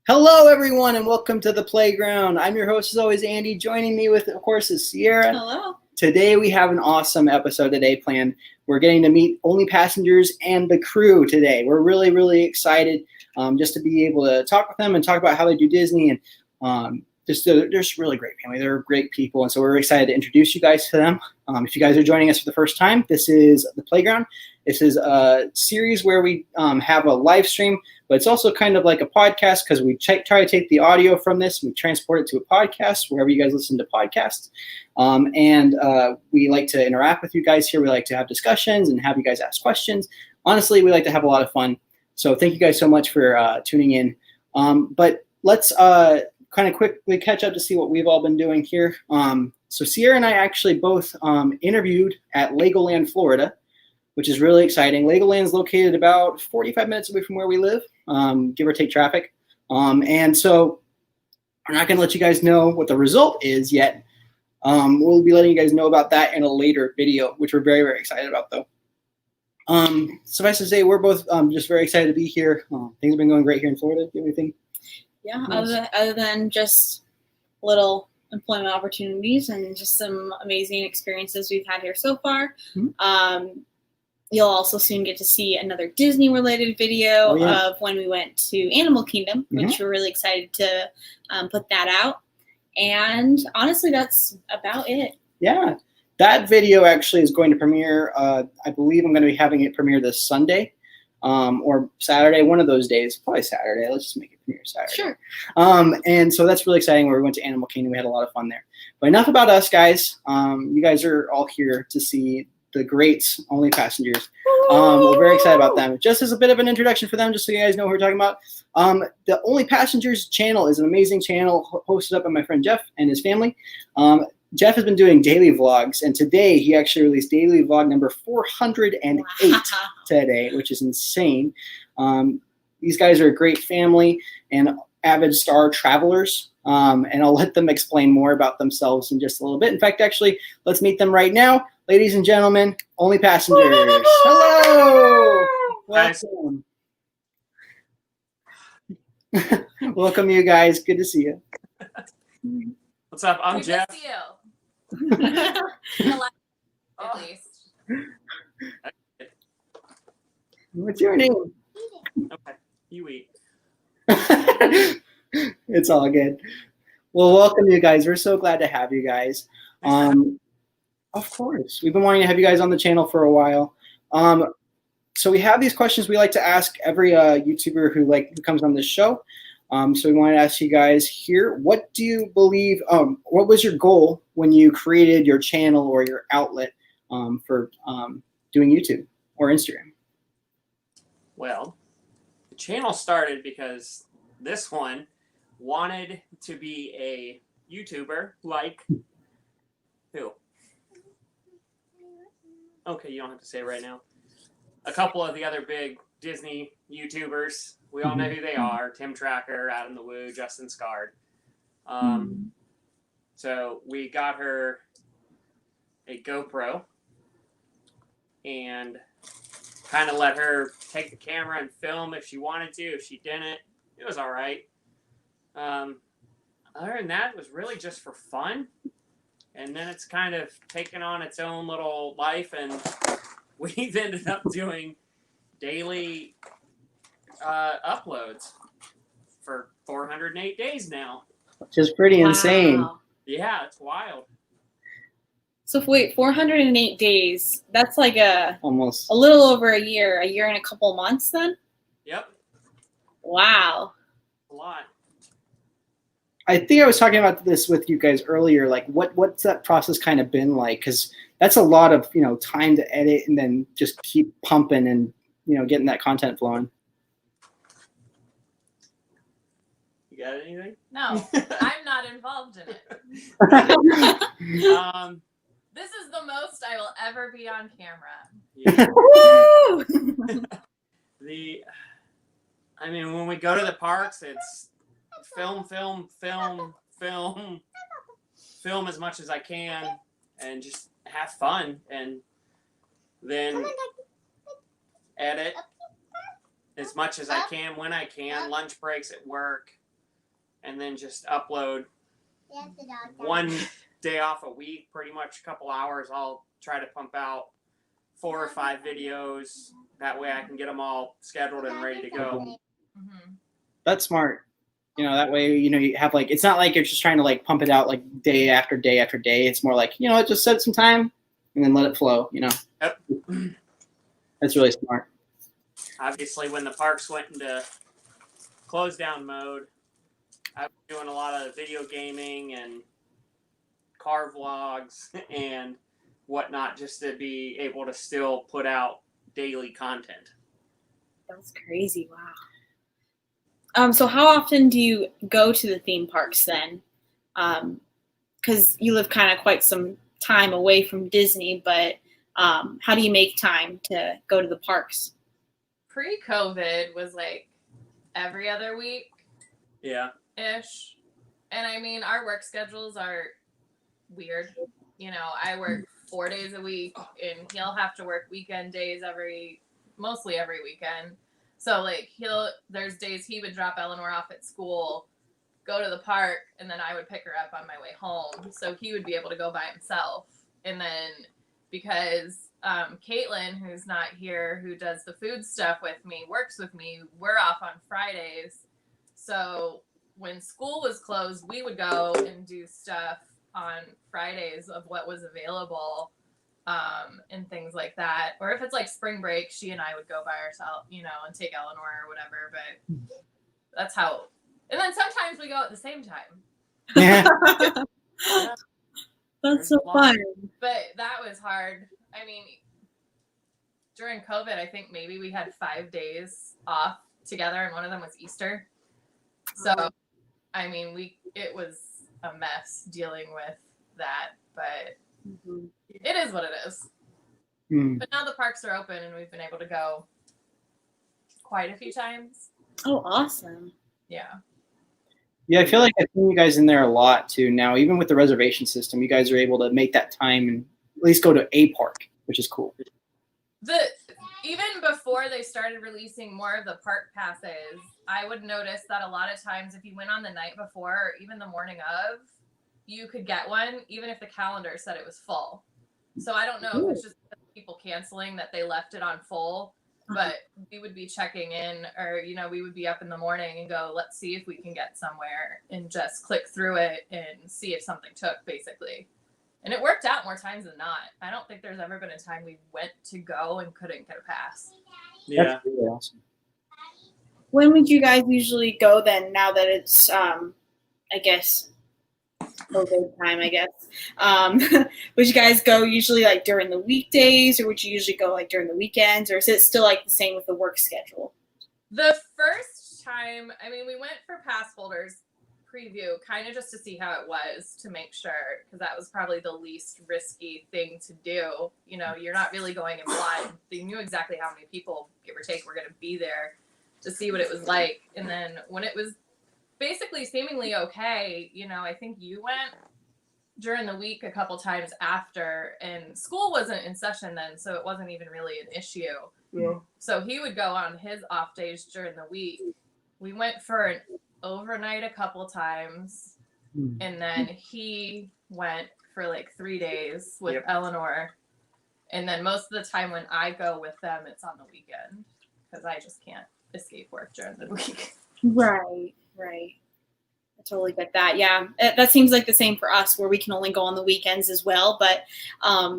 Hello, everyone, and welcome to the playground. I'm your host, as always, Andy. Joining me with, of course, is Sierra. Hello. Today, we have an awesome episode today planned. We're getting to meet only passengers and the crew today. We're really, really excited just to be able to talk with them and talk about how they do Disney. And they're just really great family. They're great people, and so we're excited to introduce you guys to them. If you guys are joining us for the first time, this is the playground. This is a series where we have a live stream, but it's also kind of like a podcast because we try to take the audio from this and we transport it to a podcast wherever you guys listen to podcasts. And we like to interact with you guys here. We like to have discussions and have you guys ask questions. Honestly, we like to have a lot of fun. So thank you guys so much for tuning in. But let's kind of quickly catch up to see what we've all been doing here. So Sierra and I actually both interviewed at Legoland, Florida, which is really exciting. Legoland is located about 45 minutes away from where we live, give or take traffic. And so we're not going to let you guys know what the result is yet. We'll be letting you guys know about that in a later video, which we're very, very excited about, though. Suffice to say, we're both just very excited to be here. Things have been going great here in Florida. Do you have anything? Yeah, other than just little employment opportunities and just some amazing experiences we've had here so far. Mm-hmm. You'll also soon get to see another Disney-related video of when we went to Animal Kingdom, which we're really excited to put that out. And honestly, that's about it. Yeah, that video actually is going to premiere. I believe I'm going to be having it premiere this Sunday or Saturday, one of those days. Probably Saturday. Let's just make it premiere Saturday. Sure. And so that's really exciting. Where we went to Animal Kingdom, we had a lot of fun there. But enough about us, guys. You guys are all here to see the greats, only passengers. We're very excited about them. Just as a bit of an introduction for them, just so you guys know who we're talking about. The Only Passengers channel is an amazing channel hosted up by my friend Jeff and his family. Jeff has been doing daily vlogs, and today he actually released daily vlog number 408 today, which is insane. These guys are a great family and avid star travelers. And I'll let them explain more about themselves in just a little bit. In fact, actually, let's meet them right now. Ladies and gentlemen, Only Passengers. Hello. Welcome. Welcome, you guys. Good to see you. What's up? I'm Jeff. Good to see you. At least. What's your name? Okay, you eat. It's all good. Well, welcome, you guys. We're so glad to have you guys. Of course. We've been wanting to have you guys on the channel for a while. So we have these questions we like to ask every YouTuber who comes on this show. So we want to ask you guys here, what do you believe, what was your goal when you created your channel or your outlet for doing YouTube or Instagram? Well, the channel started because this one wanted to be a YouTuber like who? Okay, you don't have to say it right now. A couple of the other big Disney YouTubers. We all know who they are. Tim Tracker, Adam the Woo, Justin Scard. So we got her a GoPro and kind of let her take the camera and film if she wanted to. If she didn't, it was all right. Other than that, it was really just for fun. And then it's kind of taken on its own little life, and we've ended up doing daily uploads for 408 days now. Which is pretty insane. Yeah, it's wild. So wait, 408 days. That's like almost a little over a year and a couple months then? Yep. Wow. A lot. I think I was talking about this with you guys earlier. Like, what's that process kind of been like? Because that's a lot of time to edit and then just keep pumping and getting that content flowing. You got anything? No, I'm not involved in it. This is the most I will ever be on camera. Yeah. When we go to the parks, it's film as much as I can and just have fun, and then edit as much as I can when I can. Lunch breaks at work, and then just upload one day off a week, pretty much a couple hours. I'll try to pump out 4 or 5 videos. That way I can get them all scheduled and ready to go. That's smart. You know, that way, you know, you have like, it's not like you're just trying to like pump it out like day after day after day. It's more like, you know, just set some time and then let it flow, you know. Yep. That's really smart. Obviously, when the parks went into close down mode, I was doing a lot of video gaming and car vlogs and whatnot just to be able to still put out daily content. That's crazy. Wow. So how often do you go to the theme parks then? Because you live kind of quite some time away from Disney, but how do you make time to go to the parks? Pre-COVID was like every other week. Yeah. Ish. And I mean, our work schedules are weird. You know, I work 4 days a week and he'll have to work weekend days mostly every weekend. So like there's days he would drop Eleanor off at school, go to the park, and then I would pick her up on my way home. So he would be able to go by himself. And then because Caitlin, who's not here, who does the food stuff with me, works with me, we're off on Fridays. So when school was closed, we would go and do stuff on Fridays of what was available, and things like that. Or if it's like spring break, she and I would go by ourselves, you know, and take Eleanor or whatever. But that's how. And then sometimes we go at the same time. Yeah. That's so fun. But that was hard. I mean, during COVID, I think maybe we had 5 days off together, and one of them was Easter. So, I mean, it was a mess dealing with that, but it is what it is. But now the parks are open, and we've been able to go quite a few times. Oh, awesome. Yeah. Yeah, I feel like I've seen you guys in there a lot too now. Even with the reservation system, you guys are able to make that time and at least go to a park, which is cool. Even before they started releasing more of the park passes, I would notice that a lot of times if you went on the night before or even the morning of, you could get one even if the calendar said it was full. So I don't know if it's just people canceling that they left it on full, but we would be checking in, or, you know, we would be up in the morning and go, let's see if we can get somewhere, and just click through it and see if something took, basically. And it worked out more times than not. I don't think there's ever been a time we went to go and couldn't get a pass. Yeah. That's really awesome. When would you guys usually go then, now that it's, I guess, COVID time, I guess? Would you guys go usually like during the weekdays, or would you usually go like during the weekends, or is it still like the same with the work schedule? The first time, I mean, we went for pass holders preview, kind of just to see how it was, to make sure, because that was probably the least risky thing to do. You know, you're not really going in blind. They knew exactly how many people, give or take, were going to be there to see what it was like. And then when it was basically seemingly okay, you know, I think you went during the week a couple times after, and school wasn't in session then, so it wasn't even really an issue. Yeah. So he would go on his off days during the week. We went for an overnight a couple times, and then he went for like 3 days with Eleanor, and then most of the time when I go with them, it's on the weekend, because I just can't escape work during the week. Right. I totally get that. Yeah, that seems like the same for us, where we can only go on the weekends as well. But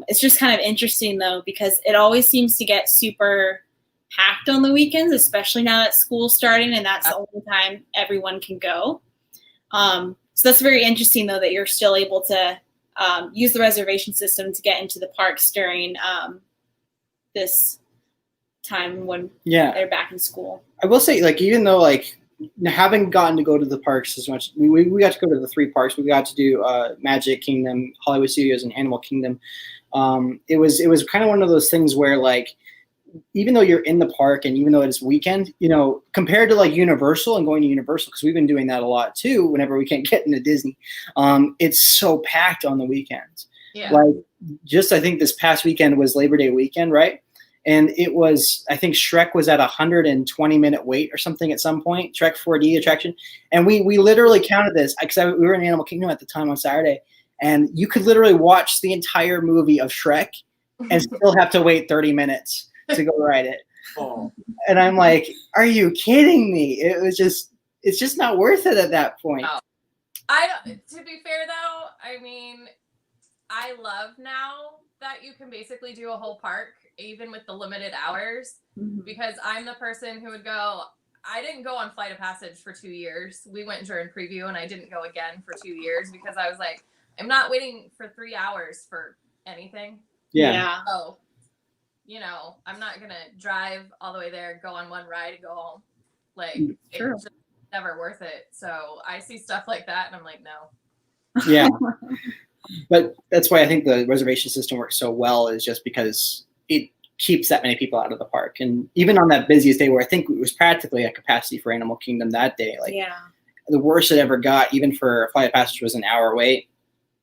it's just kind of interesting, though, because it always seems to get super packed on the weekends, especially now that school's starting, and that's the only time everyone can go. So that's very interesting, though, that you're still able to use the reservation system to get into the parks during this time when they're back in school. I will say, like, even though, like, haven't gotten to go to the parks as much, we got to go to the 3 parks. We got to do Magic Kingdom, Hollywood Studios, and Animal Kingdom. It was kind of one of those things where, like, even though you're in the park and even though it's weekend, you know, compared to like Universal and going to Universal, because we've been doing that a lot too, whenever we can't get into Disney, it's so packed on the weekends. Yeah. Like, just I think this past weekend was Labor Day weekend, right? and it was, I think Shrek was at 120-minute wait or something at some point, Shrek 4D attraction. And we literally counted this because we were in Animal Kingdom at the time on Saturday, and you could literally watch the entire movie of Shrek and still have to wait 30 minutes to go ride it. Oh. And I'm like, are you kidding me? It's just not worth it at that point. No. To be fair though, I mean, I love now that you can basically do a whole park even with the limited hours, because I'm the person who would go. I didn't go on Flight of Passage for 2 years. We went during preview and I didn't go again for 2 years because I was like, I'm not waiting for 3 hours for anything. Yeah. So, I'm not gonna drive all the way there, go on one ride and go home. Like, Sure. it's just never worth it. So I see stuff like that and I'm like, no. Yeah. But that's why I think the reservation system works so well, is just because it keeps that many people out of the park. And even on that busiest day where I think it was practically at capacity for Animal Kingdom that day, like the worst it ever got, even for Flight of Passage, was an hour wait.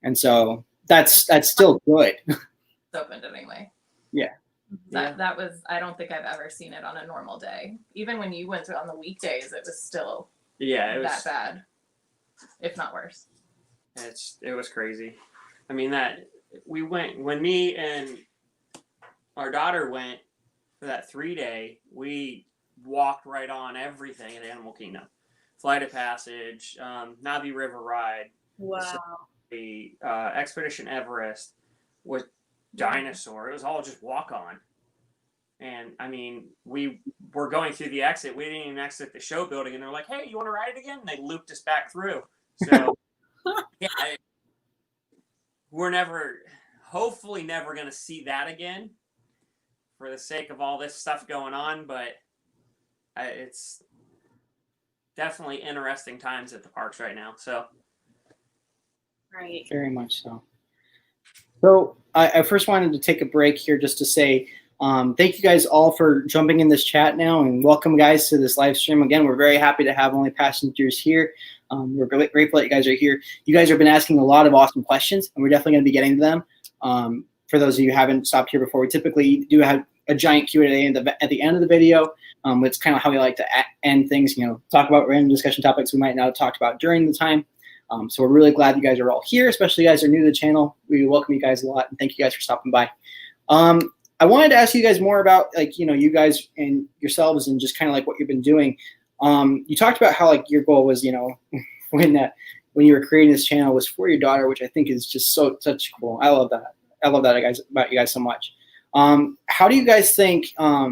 And so that's still good. It's opened anyway. Yeah. That was, I don't think I've ever seen it on a normal day. Even when you went to on the weekdays, it was still that bad, if not worse. It was crazy. I mean, that we went, when me and our daughter went for that 3-day, we walked right on everything at Animal Kingdom. Flight of Passage, Navi River Ride. Wow. The Expedition Everest with Dinosaur. It was all just walk on. And I mean, we were going through the exit. We didn't even exit the show building, and they're like, "Hey, you want to ride it again?" And they looped us back through. So yeah, we're hopefully never going to see that again, for the sake of all this stuff going on. But it's definitely interesting times at the parks right now. So. Right. Very much so. So I first wanted to take a break here just to say thank you guys all for jumping in this chat now, and welcome guys to this live stream. Again, we're very happy to have Only Passengers here. We're grateful that you guys are here. You guys have been asking a lot of awesome questions, and we're definitely going to be getting to them. For those of you who haven't stopped here before, we typically do have a giant Q&A at the end of the video. It's kind of how we like to end things, talk about random discussion topics we might not have talked about during the time. So we're really glad you guys are all here, especially you guys who are new to the channel. We welcome you guys a lot, and thank you guys for stopping by. I wanted to ask you guys more about, you guys and yourselves, and just kind of like what you've been doing. You talked about how your goal was, when you were creating this channel, was for your daughter, which I think is just such cool. I love that. I love that about you guys so much. How do you guys think? How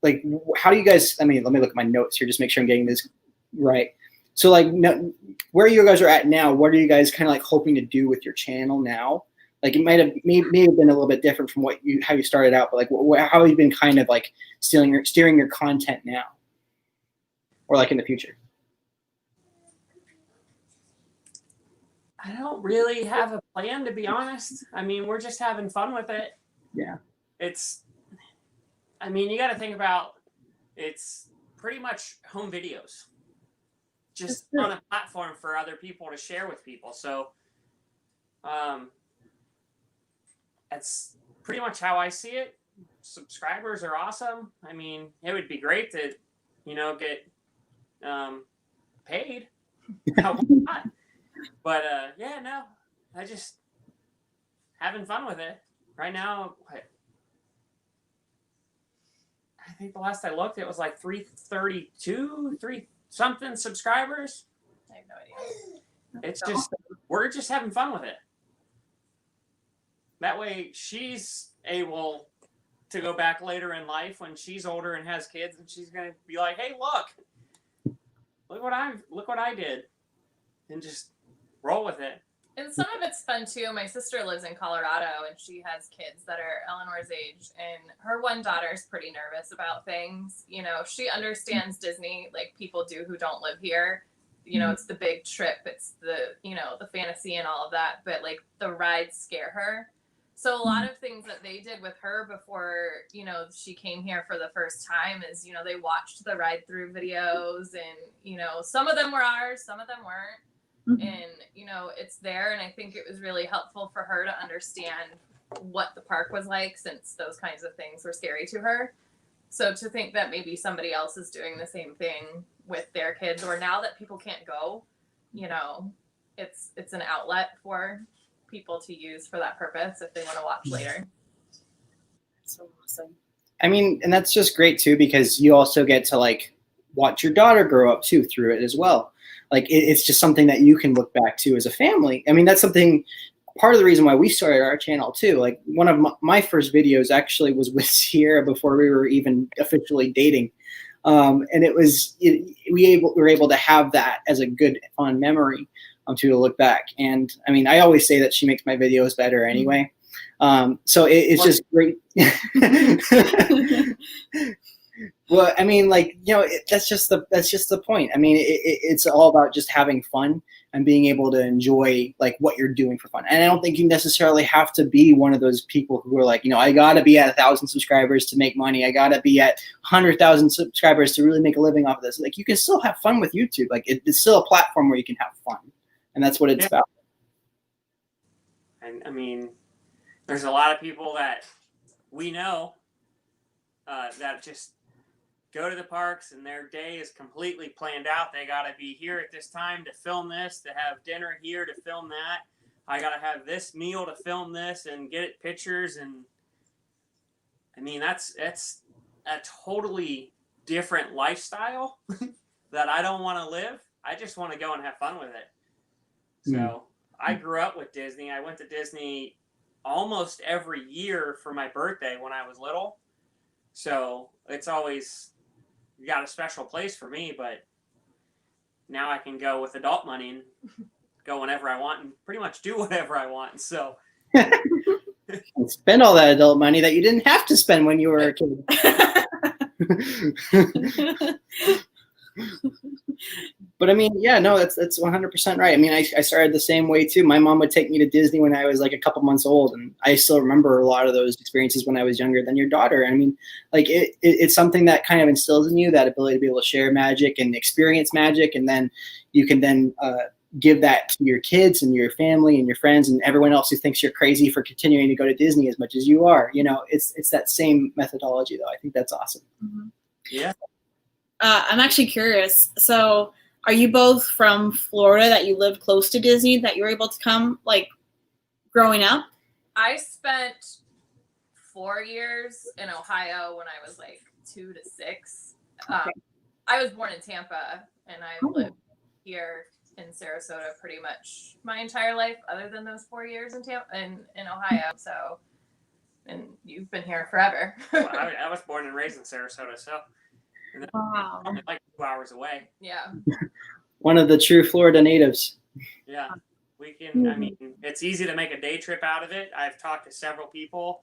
do you guys? I mean, let me look at my notes here, just make sure I'm getting this right. So where you guys are at now, what are you guys kind of hoping to do with your channel now? It may have been a little bit different from how you started out, but how have you been kind of steering your content now, or in the future? I don't really have a plan, to be honest. I mean, we're just having fun with it. Yeah. You got to think about, it's pretty much home videos, just on a platform for other people to share with people. So, that's pretty much how I see it. Subscribers are awesome. I mean, it would be great to, get paid. But I just having fun with it right now. I think the last I looked, it was 332, 3 something subscribers. I have no idea. It's just, we're just having fun with it. That way she's able to go back later in life when she's older and has kids, and she's going to be like, "Hey, look what I did," and just roll with it. And some of it's fun too. My sister lives in Colorado and she has kids that are Eleanor's age, and her one daughter's pretty nervous about things. She understands Disney like people do who don't live here. It's the big trip, it's the, the fantasy and all of that, but the rides scare her. So a lot of things that they did with her before, she came here for the first time is, they watched the ride through videos, and, some of them were ours, some of them weren't. And, it's there. And I think it was really helpful for her to understand what the park was like, since those kinds of things were scary to her. So to think that maybe somebody else is doing the same thing with their kids, or now that people can't go, you know, it's an outlet for people to use for that purpose if they want to watch later. So awesome. I mean, and that's just great too, because you also get to like watch your daughter grow up too through it as well. Like it's just something that you can look back to as a family. I mean, that's something, part of the reason why we started our channel too. Like one of my first videos actually was with Sierra before we were even officially dating. And it was, we were able to have that as a good, fun memory to look back. And I mean, I always say that she makes my videos better anyway. So it's just great. Well, I mean, like, you know, that's just the point. I mean, it's all about just having fun and being able to enjoy like what you're doing for fun. And I don't think you necessarily have to be one of those people who are like, you know, I got to be at 1,000 subscribers to make money. I got to be at 100,000 subscribers to really make a living off of this. Like, you can still have fun with YouTube. Like, it's still a platform where you can have fun, and that's what it's about. And I mean, there's a lot of people that we know that just go to the parks and their day is completely planned out. They got to be here at this time to film this, to have dinner here to film that. I got to have this meal to film this and get it pictures. And I mean, that's a totally different lifestyle that I don't want to live. I just want to go and have fun with it. So I grew up with Disney. I went to Disney almost every year for my birthday when I was little. So it's always got a special place for me, but now I can go with adult money and go whenever I want and pretty much do whatever I want. So and spend all that adult money that you didn't have to spend when you were a kid. But I mean, yeah, no, that's 100% right. I mean, I started the same way too. My mom would take me to Disney when I was like a couple months old, and I still remember a lot of those experiences when I was younger than your daughter. I mean, like it's something that kind of instills in you that ability to be able to share magic and experience magic, and then you can then give that to your kids and your family and your friends and everyone else who thinks you're crazy for continuing to go to Disney as much as you are. You know, it's that same methodology, though. I think that's awesome. Mm-hmm. Yeah. I'm actually curious. So, are you both from Florida that you lived close to Disney that you were able to come, like, growing up? I spent 4 years in Ohio when I was like 2 to 6. Okay. I was born in Tampa, and I lived here in Sarasota pretty much my entire life, other than those 4 years in Tampa in Ohio. So, and you've been here forever. Well, I was born and raised in Sarasota, so. And then Wow. only like 2 hours away. Yeah. One of the true Florida natives. Yeah. We can, I mean, it's easy to make a day trip out of it. I've talked to several people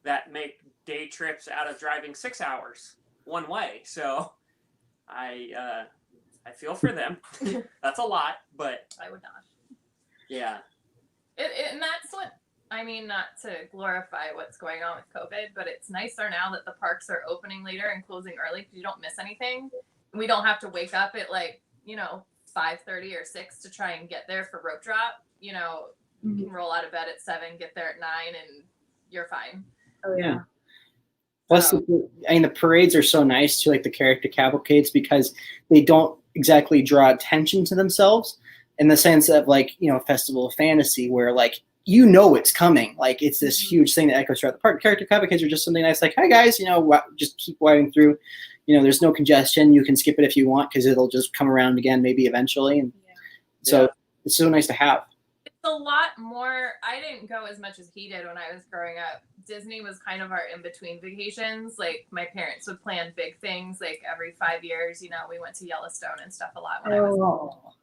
that make day trips out of driving 6 hours one way. So I feel for them. That's a lot, but I would not. yeah. And that's what, I mean, not to glorify what's going on with COVID, but it's nicer now that the parks are opening later and closing early because you don't miss anything. We don't have to wake up at 5:30 or 6 to try and get there for rope drop. You know, you can roll out of bed at 7, get there at 9, and you're fine. Oh, yeah. Plus, the parades are so nice too, like the character cavalcades, because they don't exactly draw attention to themselves in the sense of Festival of Fantasy, where it's coming. Like it's this huge thing that echoes throughout the park. Character cavalcades are just something nice, like, hi guys, just keep riding through. There's no congestion. You can skip it if you want because it'll just come around again, maybe eventually. And so it's so nice to have. It's a lot more. I didn't go as much as he did when I was growing up. Disney was kind of our in-between vacations. Like my parents would plan big things like every 5 years. We went to Yellowstone and stuff a lot when I was little.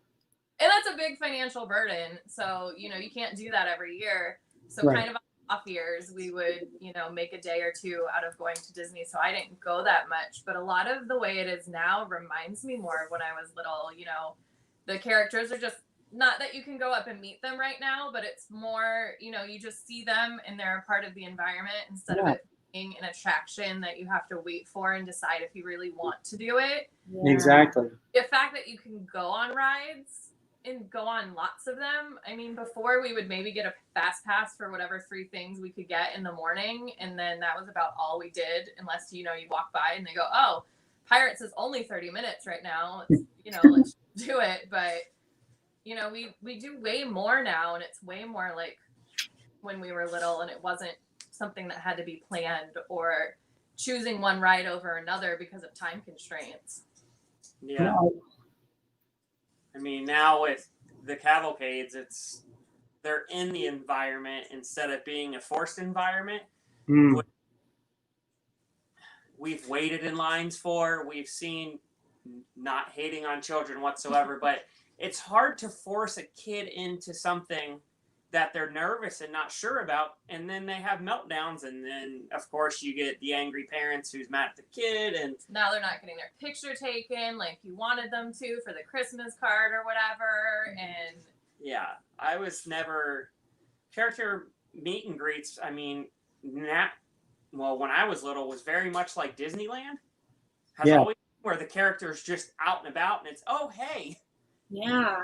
And that's a big financial burden. So, you can't do that every year. So kind of off years, we would, make a day or two out of going to Disney. So I didn't go that much. But a lot of the way it is now reminds me more of when I was little. The characters are just, not that you can go up and meet them right now, but it's more, you just see them and they're a part of the environment instead of it being an attraction that you have to wait for and decide if you really want to do it. Yeah. Exactly. The fact that you can go on rides and go on lots of them. I mean, before we would maybe get a fast pass for whatever 3 things we could get in the morning, and then that was about all we did, unless you walk by and they go, oh, Pirates is only 30 minutes right now, let's do it. But we do way more now, and it's way more like when we were little, and it wasn't something that had to be planned or choosing one ride over another because of time constraints. Yeah. I mean, now with the cavalcades, they're in the environment instead of being a forced environment. We've waited in lines for, we've seen, not hating on children whatsoever, but it's hard to force a kid into something that they're nervous and not sure about, and then they have meltdowns, and then of course you get the angry parents who's mad at the kid, and now they're not getting their picture taken like you wanted them to for the Christmas card or whatever. And yeah, I was never character meet and greets. I mean, when I was little, was very much like Disneyland. Has always been, where the character's just out and about, and it's, oh hey. Yeah.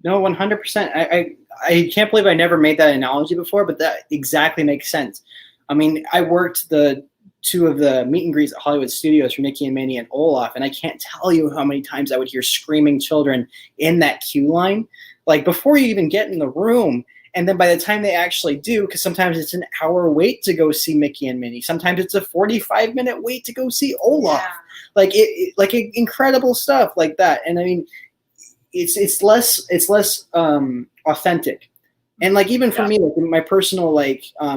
No, 100%. I can't believe I never made that analogy before, but that exactly makes sense. I mean, I worked the 2 of the meet and greets at Hollywood Studios for Mickey and Minnie and Olaf, and I can't tell you how many times I would hear screaming children in that queue line, like before you even get in the room. And then by the time they actually do, because sometimes it's an hour wait to go see Mickey and Minnie, sometimes it's a 45-minute wait to go see Olaf, like incredible stuff like that. And I mean, it's less authentic, and like even for me, like my personal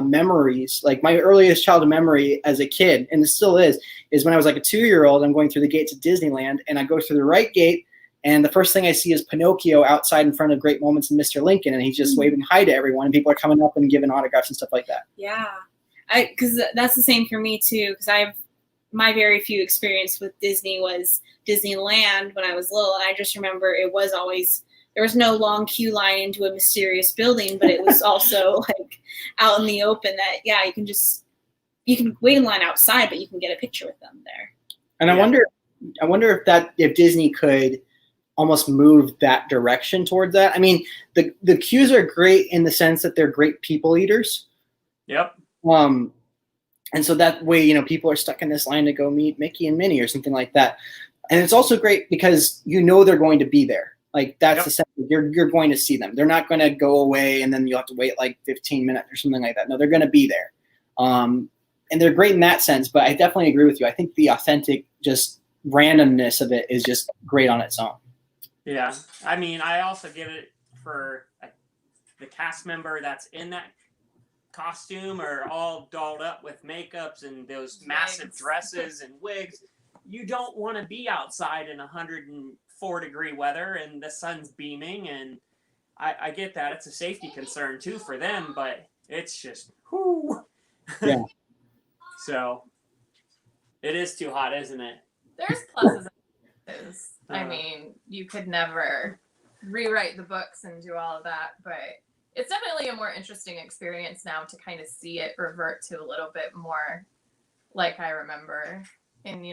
memories, like my earliest childhood memory as a kid, and it still is when I was like a 2-year-old. I'm going through the gates of Disneyland, and I go through the right gate, and the first thing I see is Pinocchio outside in front of Great Moments and Mr. Lincoln, and he's just waving hi to everyone, and people are coming up and giving autographs and stuff like that. Yeah, because that's the same for me too. Because my very few experience with Disney was Disneyland when I was little. And I just remember it was always, there was no long queue line into a mysterious building, but it was also like out in the open that, you can wait in line outside, but you can get a picture with them there. And I wonder if Disney could almost move that direction towards that. I mean, the queues are great in the sense that they're great people eaters. Yep. And so that way, people are stuck in this line to go meet Mickey and Minnie or something like that. And it's also great because they're going to be there. Like that's the sense that you're going to see them. They're not going to go away and then you have to wait like 15 minutes or something like that. No, they're going to be there. And they're great in that sense. But I definitely agree with you. I think the authentic, just randomness of it is just great on its own. Yeah. I mean, I also get it for the cast member that's in that costume are all dolled up with makeups and those massive dresses and wigs. You don't want to be outside in 104-degree weather and the sun's beaming, and I get that. It's a safety concern too for them, but it's just whoo. Yeah. So it is too hot, isn't it? There's pluses and minuses. I mean, you could never rewrite the books and do all of that, but it's definitely a more interesting experience now to kind of see it revert to a little bit more like I remember. And,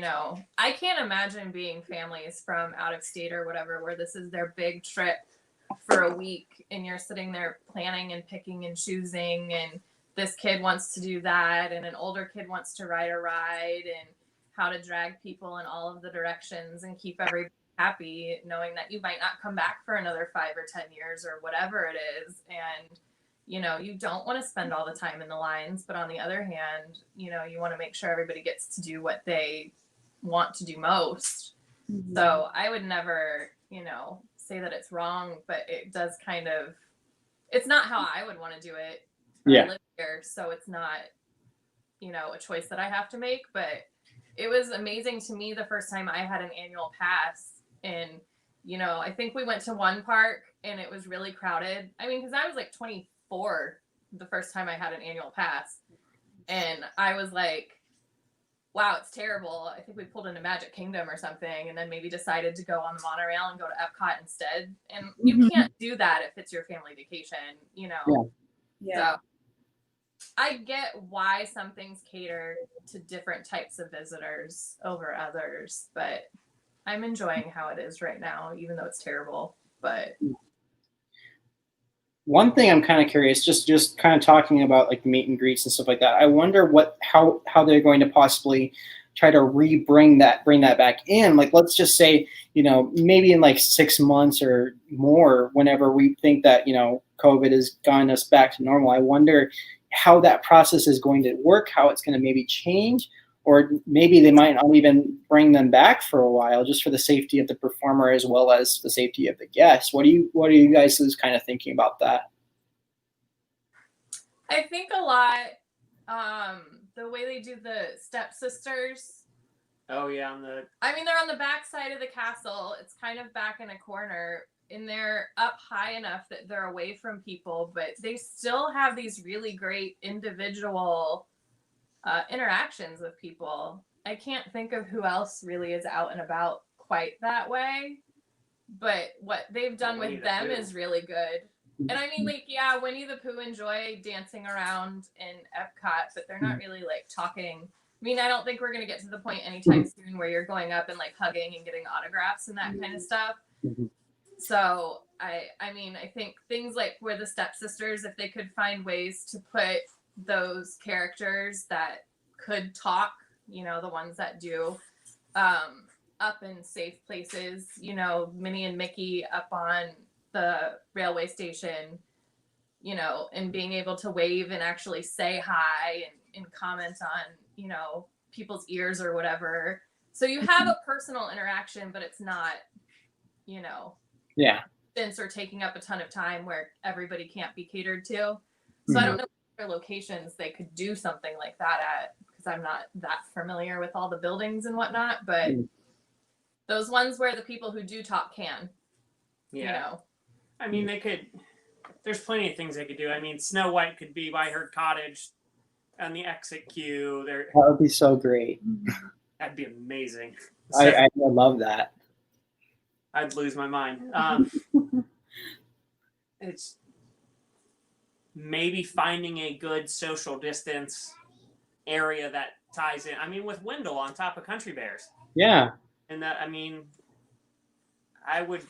I can't imagine being families from out of state or whatever, where this is their big trip for a week and you're sitting there planning and picking and choosing, and this kid wants to do that, and an older kid wants to ride a ride, and how to drag people in all of the directions and keep everybody happy, knowing that you might not come back for another 5 or 10 years or whatever it is. And, you don't want to spend all the time in the lines, but on the other hand, you want to make sure everybody gets to do what they want to do most. Mm-hmm. So I would never, say that it's wrong, but it does it's not how I would want to do it. Yeah. I live here, so it's not, a choice that I have to make, but it was amazing to me the first time I had an annual pass. And, I think we went to one park and it was really crowded. I mean, because I was like 24 the first time I had an annual pass. And I was like, wow, it's terrible. I think we pulled into Magic Kingdom or something, and then maybe decided to go on the monorail and go to Epcot instead. And you can't do that if it's your family vacation, Yeah. So I get why some things cater to different types of visitors over others, but I'm enjoying how it is right now, even though it's terrible. But one thing I'm kind of curious, just kind of talking about like the meet and greets and stuff like that. I wonder how they're going to possibly try to bring that back in. Like, let's just say, maybe in like 6 months or more, whenever we think that, COVID has gotten us back to normal. I wonder how that process is going to work, how it's going to maybe change, or maybe they might not even bring them back for a while, just for the safety of the performer as well as the safety of the guests. What are you guys kind of thinking about that? I think a lot, the way they do the stepsisters. Oh yeah, they're on the back side of the castle. It's kind of back in a corner, and they're up high enough that they're away from people, but they still have these really great individual interactions with people. I can't think of who else really is out and about quite that way, but what they've done with them is really good. And I mean, like, yeah, Winnie the Pooh enjoy dancing around in Epcot, but they're not really like talking. I mean, I don't think we're going to get to the point anytime soon where you're going up and like hugging and getting autographs and that kind of stuff. So I mean, I think things like where the stepsisters, if they could find ways to put those characters that could talk, the ones that do, up in safe places, Minnie and Mickey up on the railway station, and being able to wave and actually say hi and comment on, people's ears or whatever. So you have a personal interaction, but it's not, dense or taking up a ton of time where everybody can't be catered to. So I don't know what other locations they could do something like that at, because I'm not that familiar with all the buildings and whatnot, but those ones where the people who do talk can, I mean, they could. There's plenty of things they could do. I mean, Snow White could be by her cottage on the exit queue. That would be so great. That'd be amazing. I love that. I'd lose my mind. It's maybe finding a good social distance area that ties in. I mean, with Wendell on top of Country Bears. Yeah. And that, I mean, I would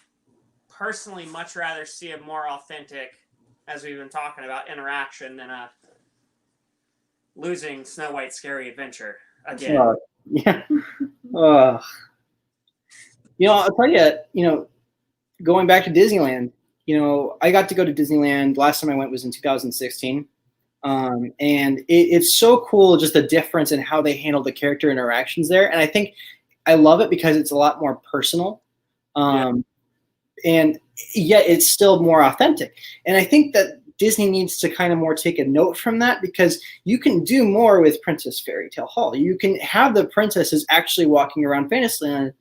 personally much rather see a more authentic, as we've been talking about, interaction than a losing Snow White's Scary Adventure again. Yeah. I'll tell you, going back to Disneyland, I got to go to Disneyland. Last time I went was in 2016. And it's so cool, just the difference in how they handle the character interactions there. And I think I love it because it's a lot more personal. And yet it's still more authentic. And I think that Disney needs to kind of more take a note from that, because you can do more with Princess Fairy Tale Hall. You can have the princesses actually walking around Fantasyland,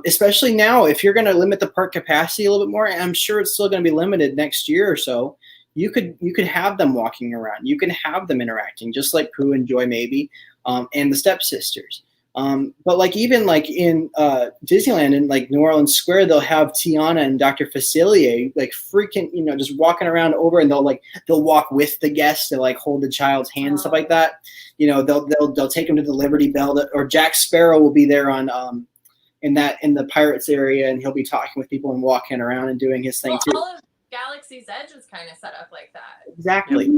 especially now. If you're going to limit the park capacity a little bit more, and I'm sure it's still going to be limited next year or so, you could have them walking around. You can have them interacting, just like Pooh and Joy maybe, and the stepsisters. But like even like in Disneyland in like New Orleans Square, they'll have Tiana and Dr. Facilier like freaking, just walking around over, and they'll walk with the guests to like hold the child's hand and stuff like that. They'll take them to the Liberty Bell, or Jack Sparrow will be there on in the Pirates area, and he'll be talking with people and walking around and doing his thing too. All of Galaxy's Edge is kind of set up like that. Exactly.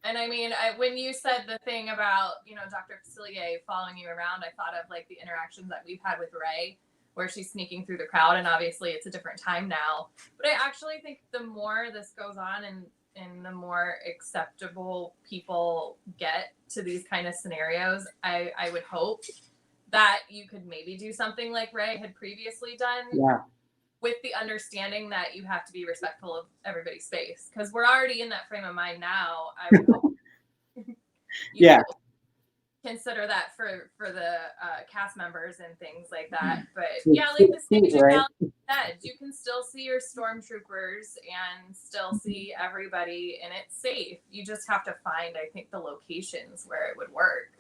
And I mean, when you said the thing about, Dr. Facilier following you around, I thought of like the interactions that we've had with Ray, where she's sneaking through the crowd, and obviously it's a different time now. But I actually think the more this goes on and the more acceptable people get to these kind of scenarios, I would hope that you could maybe do something like Ray had previously done. Yeah. With the understanding that you have to be respectful of everybody's space, because we're already in that frame of mind now. I would hope you consider that for the cast members and things like that. But like the stage of Galaxy's Edge, you can still see your stormtroopers and still see everybody, and it's safe. You just have to find, I think, the locations where it would work.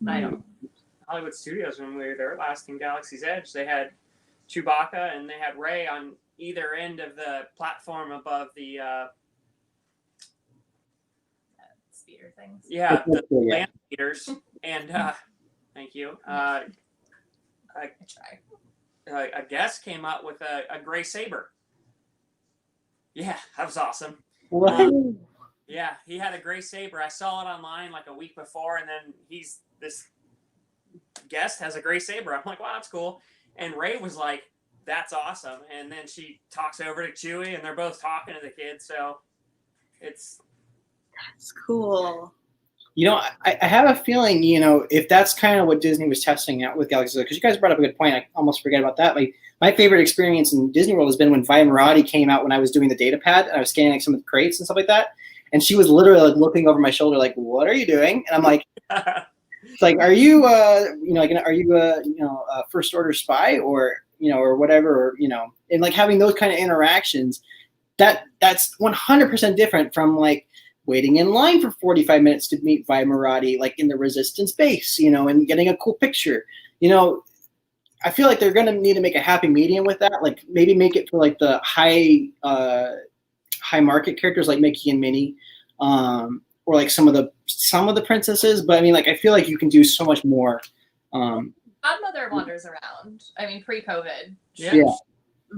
I don't. Hollywood Studios, when we were there last in Galaxy's Edge, they had Chewbacca and they had Rey on either end of the platform above the speeder things. Yeah, the land speeders. And thank you. A guest came up with a gray saber Yeah, that was awesome. What? Yeah, he had a gray saber. I saw it online like a week before, and then this guest has a gray saber. I'm like, wow, that's cool. And Ray was like, that's awesome. And then she talks over to Chewie, and they're both talking to the kids. So it's cool. You know, I have a feeling, you know, if that's kind of what Disney was testing out with Galaxy's Edge, because you guys brought up a good point. I almost forget about that. Like, my favorite experience in Disney World has been when Vi Marathi came out when I was doing the data pad and I was scanning like some of the crates and stuff like that. And she was literally like looking over my shoulder, like, "What are you doing?" And I'm like, "It's like, are you, you know, like, are you you know, a first order spy or, you know, or whatever, or, you know," and like having those kind of interactions, that's 100% different from like waiting in line for 45 minutes to meet Vi Marathi, like in the Resistance base, you know, and getting a cool picture. You know, I feel like they're going to need to make a happy medium with that. Like maybe make it for like the high market characters like Mickey and Minnie, or like some of the princesses. But I mean, like I feel like you can do so much more. Godmother wanders around. I mean, pre-COVID, Yeah. she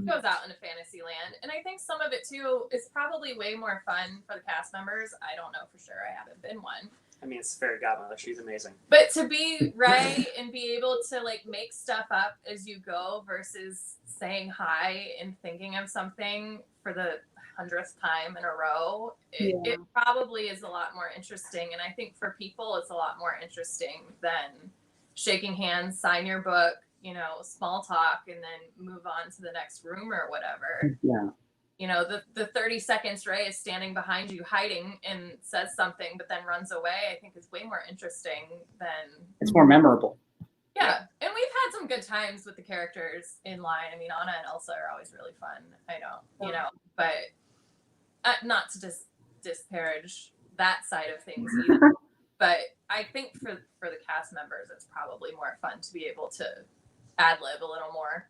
goes out into Fantasyland, and I think some of it too is probably way more fun for the cast members. I don't know for sure. I haven't been one. I mean, it's Fairy Godmother. She's amazing. But to be Ray and be able to like make stuff up as you go versus saying hi and thinking of something for the 100th time in a row, it probably is a lot more interesting. And I think for people, it's a lot more interesting than shaking hands, sign your book, you know, small talk, and then move on to the next room or whatever. Yeah. You know, the 30 seconds Ray is standing behind you hiding and says something, but then runs away, I think is way more interesting than... It's more memorable. Yeah. And we've had some good times with the characters in line. I mean, Anna and Elsa are always really fun. I don't, you know, but not to disparage that side of things either. But I think for the cast members, it's probably more fun to be able to ad-lib a little more.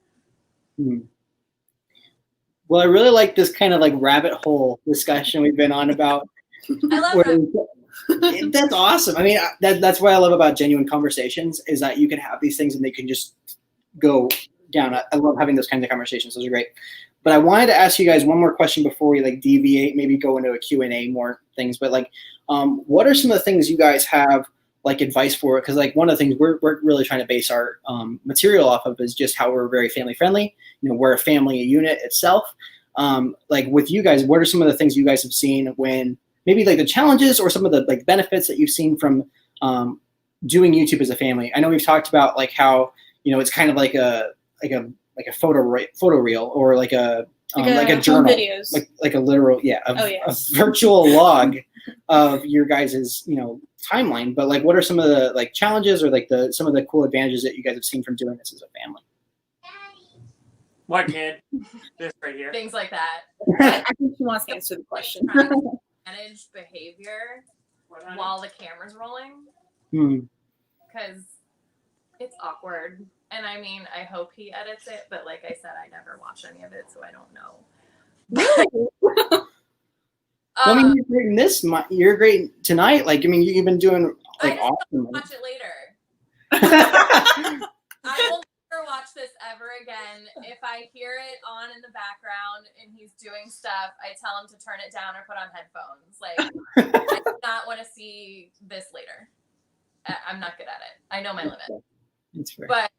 Well, I really like this kind of like rabbit hole discussion we've been on about. I love that. That's awesome. I mean, that's what I love about genuine conversations is that you can have these things and they can just go down. I love having those kinds of conversations. Those are great. But I wanted to ask you guys one more question before we like deviate, maybe go into a Q&A more things. But like, what are some of the things you guys have like advice for? Because like one of the things we're really trying to base our material off of is just how we're very family friendly. You know, we're a family unit itself. Like with you guys, what are some of the things you guys have seen when maybe like the challenges or some of the like benefits that you've seen from doing YouTube as a family? I know we've talked about like how, you know, it's kind of like a photo reel or like a journal, videos. like a literal a virtual log of your guys's, you know, timeline. But like, what are some of the like challenges or like some of the cool advantages that you guys have seen from doing this as a family? What kid? This right here. Things like that. I think she wants to answer the question. Manage behavior while the camera's rolling. Because it's awkward. And I mean, I hope he edits it, but like I said, I never watch any of it, so I don't know. I mean, you're great in this. You're great tonight. Like, I mean, you've been doing like I just awesome. watch it later. I will never watch this ever again. If I hear it on in the background and he's doing stuff, I tell him to turn it down or put on headphones. Like, I do not want to see this later. I'm not good at it. I know my limit. That's fair. But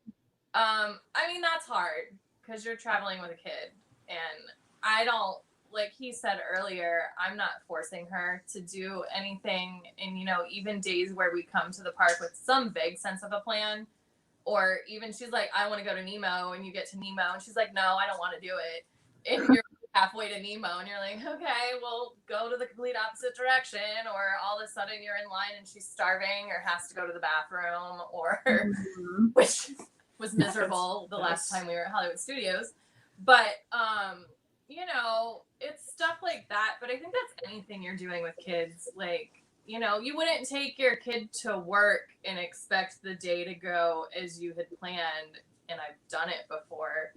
I mean, that's hard because you're traveling with a kid, and I don't, like he said earlier, I'm not forcing her to do anything. And, you know, even days where we come to the park with some vague sense of a plan, or even she's like, I want to go to Nemo, and you get to Nemo, and she's like, no, I don't want to do it. And you're halfway to Nemo, and you're like, okay, well, go to the complete opposite direction, or all of a sudden you're in line and she's starving or has to go to the bathroom, or which was miserable the last time we were at Hollywood Studios. But, you know, it's stuff like that. But I think that's anything you're doing with kids. Like, you know, you wouldn't take your kid to work and expect the day to go as you had planned. And I've done it before.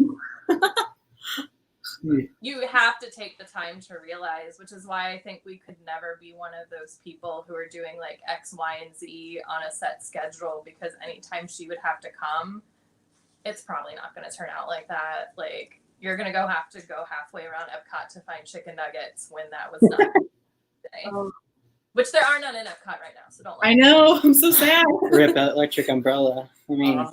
You have to take the time to realize, which is why I think we could never be one of those people who are doing like X, Y, and Z on a set schedule, because anytime she would have to come, it's probably not going to turn out like that. Like, you're gonna have to go halfway around Epcot to find chicken nuggets when that was not today. Oh, Which there are none in Epcot right now, so don't. I know. I'm so sad. Rip electric umbrella. I mean,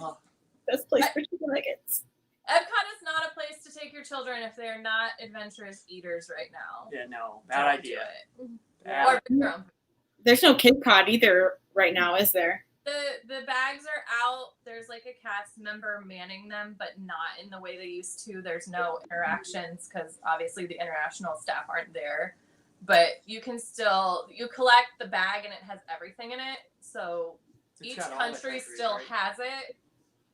Best place for chicken nuggets. Epcot is not a place to take your children if they're not adventurous eaters right now. Yeah, no, bad Don't idea. do it. Bad. Or bring your own. There's no Cape Cod either right now, is there? The bags are out. There's like a cast member manning them, but not in the way they used to. There's no interactions because obviously the international staff aren't there. But you can still collect the bag and it has everything in it. So It's each got all the country countries, still right? has it.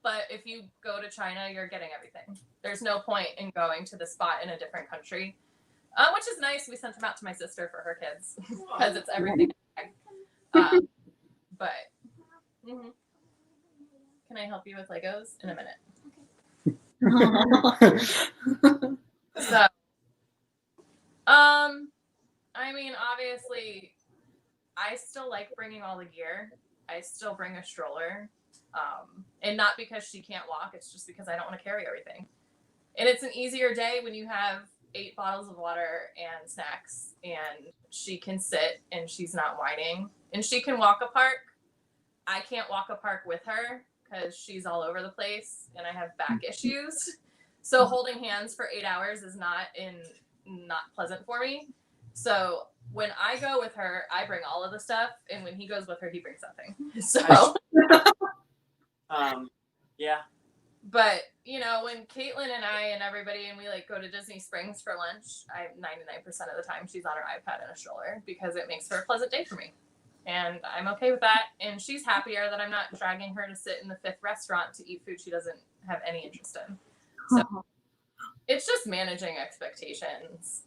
But if you go to China, you're getting everything. There's no point in going to the spot in a different country, which is nice. We sent them out to my sister for her kids because it's everything. But can I help you with Legos in a minute? So, I mean, obviously, I still like bringing all the gear. I still bring a stroller. And not because she can't walk, it's just because I don't want to carry everything. And it's an easier day when you have 8 bottles of water and snacks and she can sit and she's not whining and she can walk a park. I can't walk a park with her because she's all over the place and I have back issues. So holding hands for 8 hours is not pleasant for me. So when I go with her, I bring all of the stuff, and when he goes with her, he brings nothing. So yeah. But, when Caitlin and I and everybody and we like go to Disney Springs for lunch, 99% of the time she's on her iPad in a stroller because it makes for a pleasant day for me. And I'm okay with that. And she's happier that I'm not dragging her to sit in the 5th restaurant to eat food she doesn't have any interest in. So it's just managing expectations.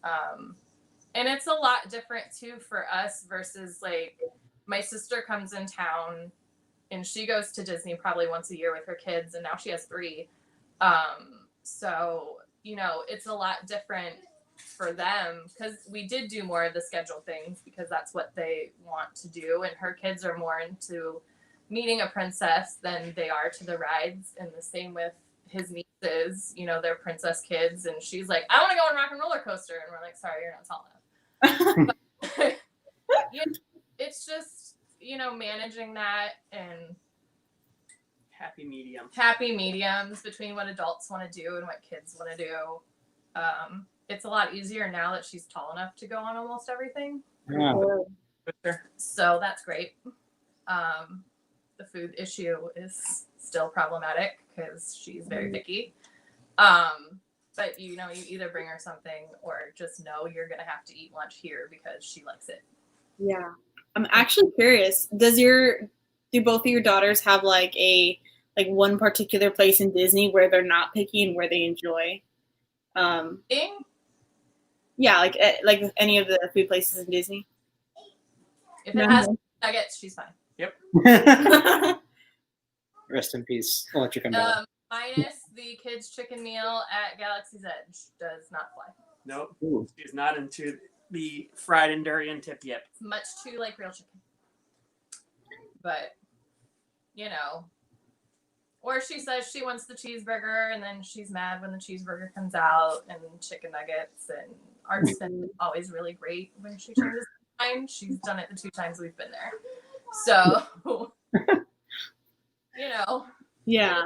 And it's a lot different too for us versus like my sister comes in town and she goes to Disney probably once a year with her kids, and now she has 3. So, it's a lot different for them because we did do more of the scheduled things because that's what they want to do. And her kids are more into meeting a princess than they are to the rides. And the same with his nieces, they're princess kids. And she's like, I want to go on Rock and Roller Coaster. And we're like, sorry, you're not tall enough. But, it's just, managing that and Happy mediums between what adults want to do and what kids want to do. It's a lot easier now that she's tall enough to go on almost everything. yeah. So that's great. The food issue is still problematic because she's very picky. But you either bring her something or just know you're going to have to eat lunch here because she likes it. Yeah. I'm actually curious. Do both of your daughters have like one particular place in Disney where they're not picky and where they enjoy? Yeah, like any of the food places in Disney. If it has nuggets, she's fine. Yep. Rest in peace, electric umbrella. Minus the kids' chicken meal at Galaxy's Edge does not fly. Nope. Ooh. She's not into the fried and durian tip yet. It's much too like real chicken. But, or she says she wants the cheeseburger and then she's mad when the cheeseburger comes out and chicken nuggets, and Art's been always really great when she changes her mind. She's done it the 2 times we've been there. So, Yeah.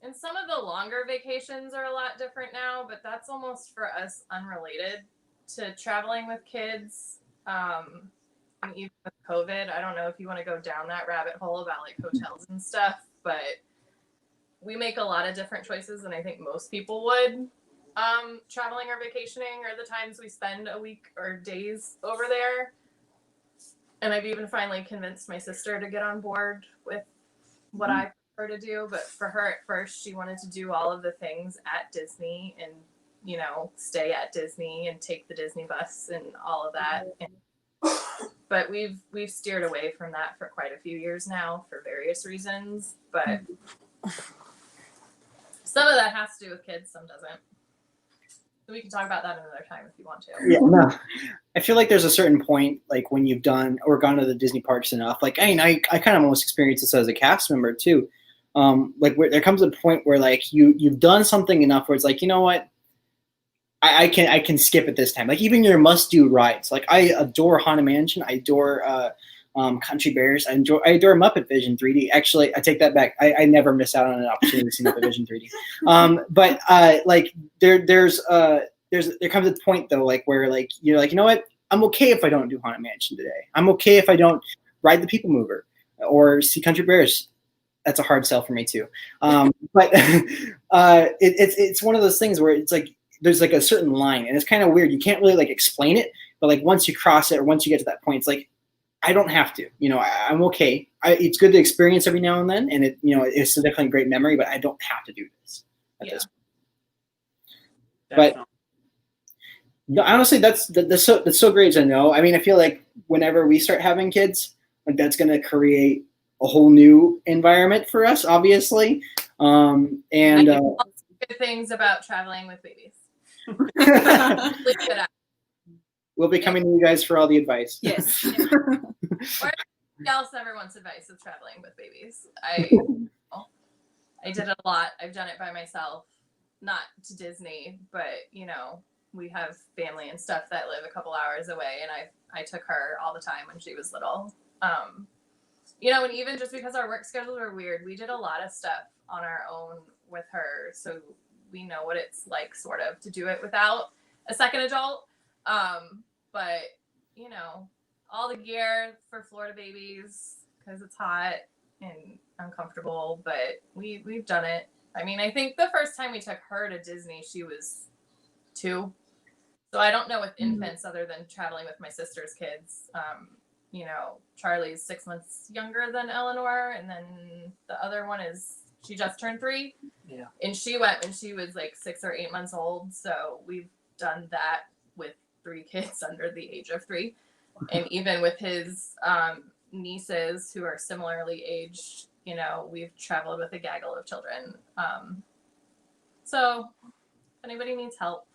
And some of the longer vacations are a lot different now, but that's almost for us unrelated to traveling with kids. And even with COVID, I don't know if you want to go down that rabbit hole about like hotels and stuff, but we make a lot of different choices than I think most people would. Traveling or vacationing, or the times we spend a week or days over there. And I've even finally convinced my sister to get on board with what I prefer to do. But for her at first, she wanted to do all of the things at Disney and, stay at Disney and take the Disney bus and all of that. But we've steered away from that for quite a few years now for various reasons. But some of that has to do with kids, some doesn't. So we can talk about that another time if you want to. Yeah, no. I feel like there's a certain point, like when you've done or gone to the Disney parks enough, like I kind of almost experienced this as a cast member too. like where there comes a point where like you've done something enough where it's like, you know what, I can skip it this time. Like even your must do rides. Like I adore Haunted Mansion. I adore Country Bears. I adore Muppet Vision 3D. Actually, I take that back. I never miss out on an opportunity to see Muppet Vision 3D. But like there comes a point though, like where like you're like, you know what, I'm okay if I don't do Haunted Mansion today. I'm okay if I don't ride the People Mover or see Country Bears. That's a hard sell for me too. But it's one of those things where it's like there's like a certain line, and it's kind of weird. You can't really like explain it, but like once you cross it or once you get to that point, it's like I don't have to. You know, I'm okay. It's good to experience every now and then, and it's definitely a great memory, but I don't have to do this at this point. But no, honestly, that's so great to know. I mean, I feel like whenever we start having kids, like that's going to create a whole new environment for us, obviously. And good things about traveling with babies. We'll be coming to you guys for all the advice. Yes. Or else ever wants advice of traveling with babies. I did it a lot. I've done it by myself, not to Disney, but we have family and stuff that live a couple hours away, and I took her all the time when she was little. And even just because our work schedules were weird, we did a lot of stuff on our own with her, so we know what it's like sort of to do it without a second adult. But all the gear for Florida babies because it's hot and uncomfortable, but we've done it. I mean, I think the first time we took her to Disney, she was 2. So I don't know with infants other than traveling with my sister's kids. Charlie's 6 months younger than Eleanor, and then the other one she just turned 3. Yeah. And she went when she was like 6 or 8 months old. So we've done that with 3 kids under the age of 3. And even with his nieces who are similarly aged, we've traveled with a gaggle of children. So if anybody needs help,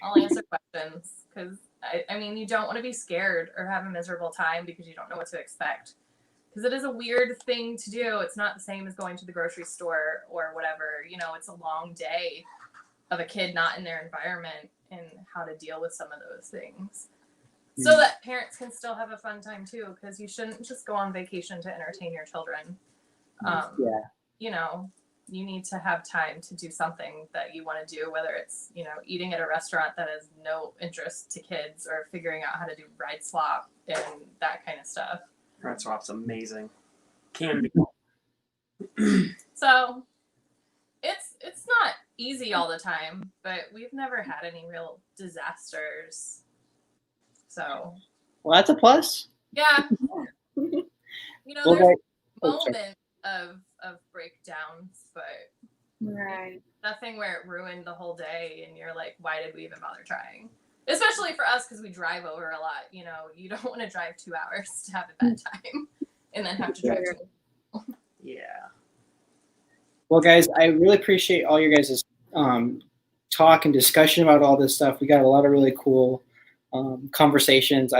I'll answer questions, because I mean, you don't want to be scared or have a miserable time because you don't know what to expect. Because it is a weird thing to do. It's not the same as going to the grocery store or whatever. It's a long day of a kid not in their environment and how to deal with some of those things. So that parents can still have a fun time too, because you shouldn't just go on vacation to entertain your children. You need to have time to do something that you want to do, whether it's, eating at a restaurant that has no interest to kids or figuring out how to do ride swap and that kind of stuff. Ride swap's amazing. Can be. So it's not easy all the time, but we've never had any real disasters. So, well, that's a plus. Yeah. There's moments of breakdowns, but right. Nothing where it ruined the whole day and you're like, why did we even bother trying? Especially for us, because we drive over a lot. You don't want to drive 2 hours to have a bad time and then have to drive. Yeah. Well, guys, I really appreciate all your guys' talk and discussion about all this stuff. We got a lot of really cool conversations.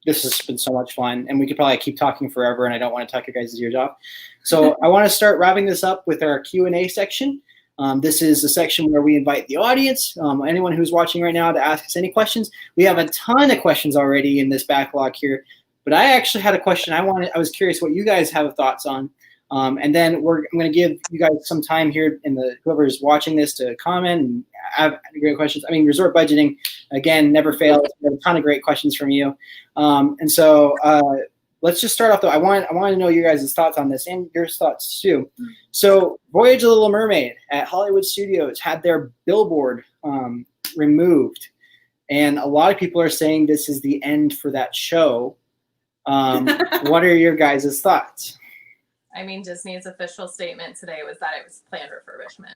This has been so much fun, and we could probably keep talking forever, and I don't want to talk your guys' ears off. So I want to start wrapping this up with our Q&A section. This is a section where we invite the audience, anyone who's watching right now, to ask us any questions. We have a ton of questions already in this backlog here, but I actually had a question I was curious what you guys have thoughts on. And then I'm going to give you guys some time here whoever's watching this to comment and have great questions. I mean, resort budgeting, again, never fails. We have a ton of great questions from you. And so let's just start off, though. I want to know your guys' thoughts on this and your thoughts, too. So Voyage of the Little Mermaid at Hollywood Studios had their billboard removed. And a lot of people are saying this is the end for that show. What are your guys' thoughts? I mean, Disney's official statement today was that it was planned refurbishment.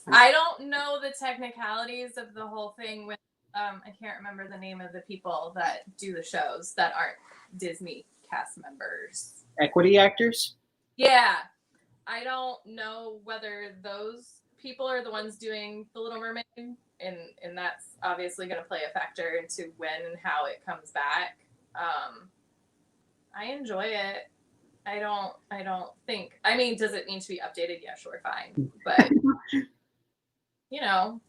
I don't know the technicalities of the whole thing with, I can't remember the name of the people that do the shows that aren't Disney cast members. Equity actors? Yeah. I don't know whether those people are the ones doing The Little Mermaid, and that's obviously going to play a factor into when and how it comes back. I enjoy it. I don't think. I mean, does it need to be updated? Yeah, sure, fine. But you know,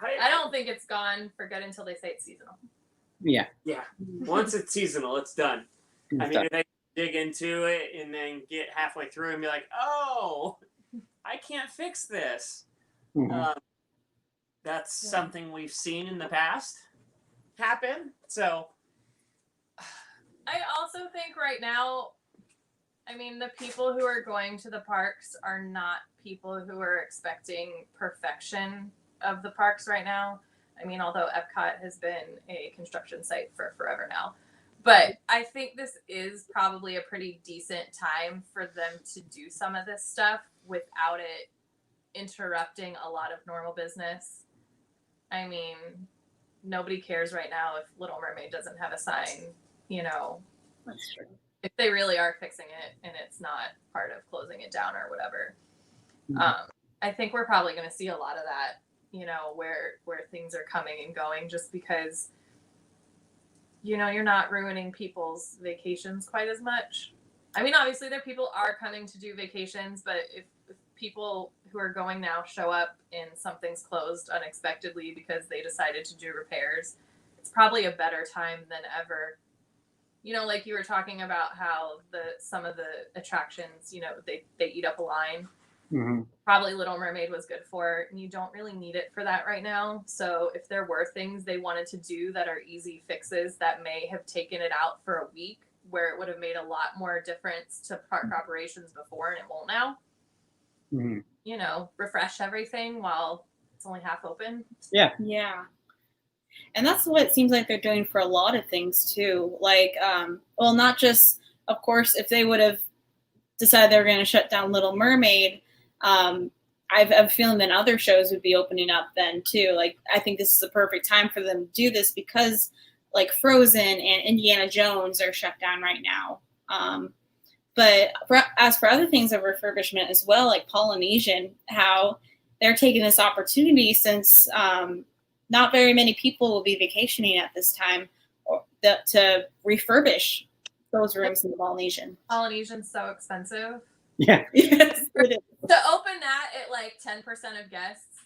I don't think it's gone for good until they say it's seasonal. Yeah. Yeah. Once it's seasonal, it's done. I mean, if they dig into it and then get halfway through and be like, "Oh, I can't fix this." Mhm. That's something we've seen in the past happen. So I also think right now, I mean, the people who are going to the parks are not people who are expecting perfection of the parks right now. I mean, although Epcot has been a construction site for forever now. But I think this is probably a pretty decent time for them to do some of this stuff without it interrupting a lot of normal business. I mean, nobody cares right now if Little Mermaid doesn't have a sign, you know. That's true. If they really are fixing it and it's not part of closing it down or whatever. I think we're probably going to see a lot of that, you know, where things are coming and going, just because, you know, you're not ruining people's vacations quite as much. I mean, obviously there people are coming to do vacations, but if people who are going now show up and something's closed unexpectedly because they decided to do repairs, it's probably a better time than ever. You know, like you were talking about how some of the attractions, you know, they eat up a line. Mm-hmm. Probably Little Mermaid was good for, and you don't really need it for that right now. So if there were things they wanted to do that are easy fixes that may have taken it out for a week, where it would have made a lot more difference to park operations before and it won't now. Mm-hmm. You know, refresh everything while it's only half open. Yeah. And that's what it seems like they're doing for a lot of things too. Like, well, not just, of course, if they would have decided they were going to shut down Little Mermaid, I have a feeling that other shows would be opening up then too. Like, I think this is a perfect time for them to do this because, like, Frozen and Indiana Jones are shut down right now. But as for other things of refurbishment as well, like Polynesian, how they're taking this opportunity since not very many people will be vacationing at this time to refurbish those rooms in the Polynesian. Polynesian's so expensive. Yeah. Yes, it is. To open that at like 10% of guests,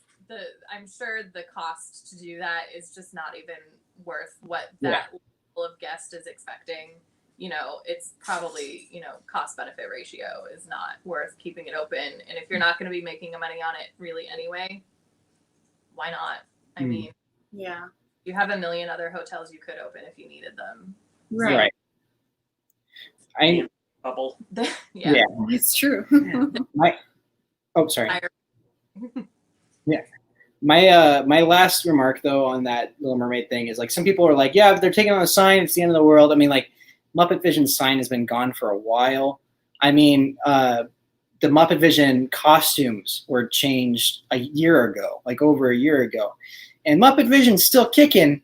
I'm sure the cost to do that is just not even worth what that level of guest is expecting. You know, it's probably, you know, cost benefit ratio is not worth keeping it open. And if you're not going to be making money on it really anyway, why not? I mean, yeah, you have a million other hotels you could open if you needed them. Right. bubble. Yeah, it's true. Sorry. Yeah. My last remark though on that Little Mermaid thing is, like, some people are like, yeah, if they're taking on a sign, it's the end of the world. I mean, like, Muppet Vision's sign has been gone for a while. I mean, the Muppet Vision costumes were changed a year ago, like over a year ago. And Muppet Vision's still kicking.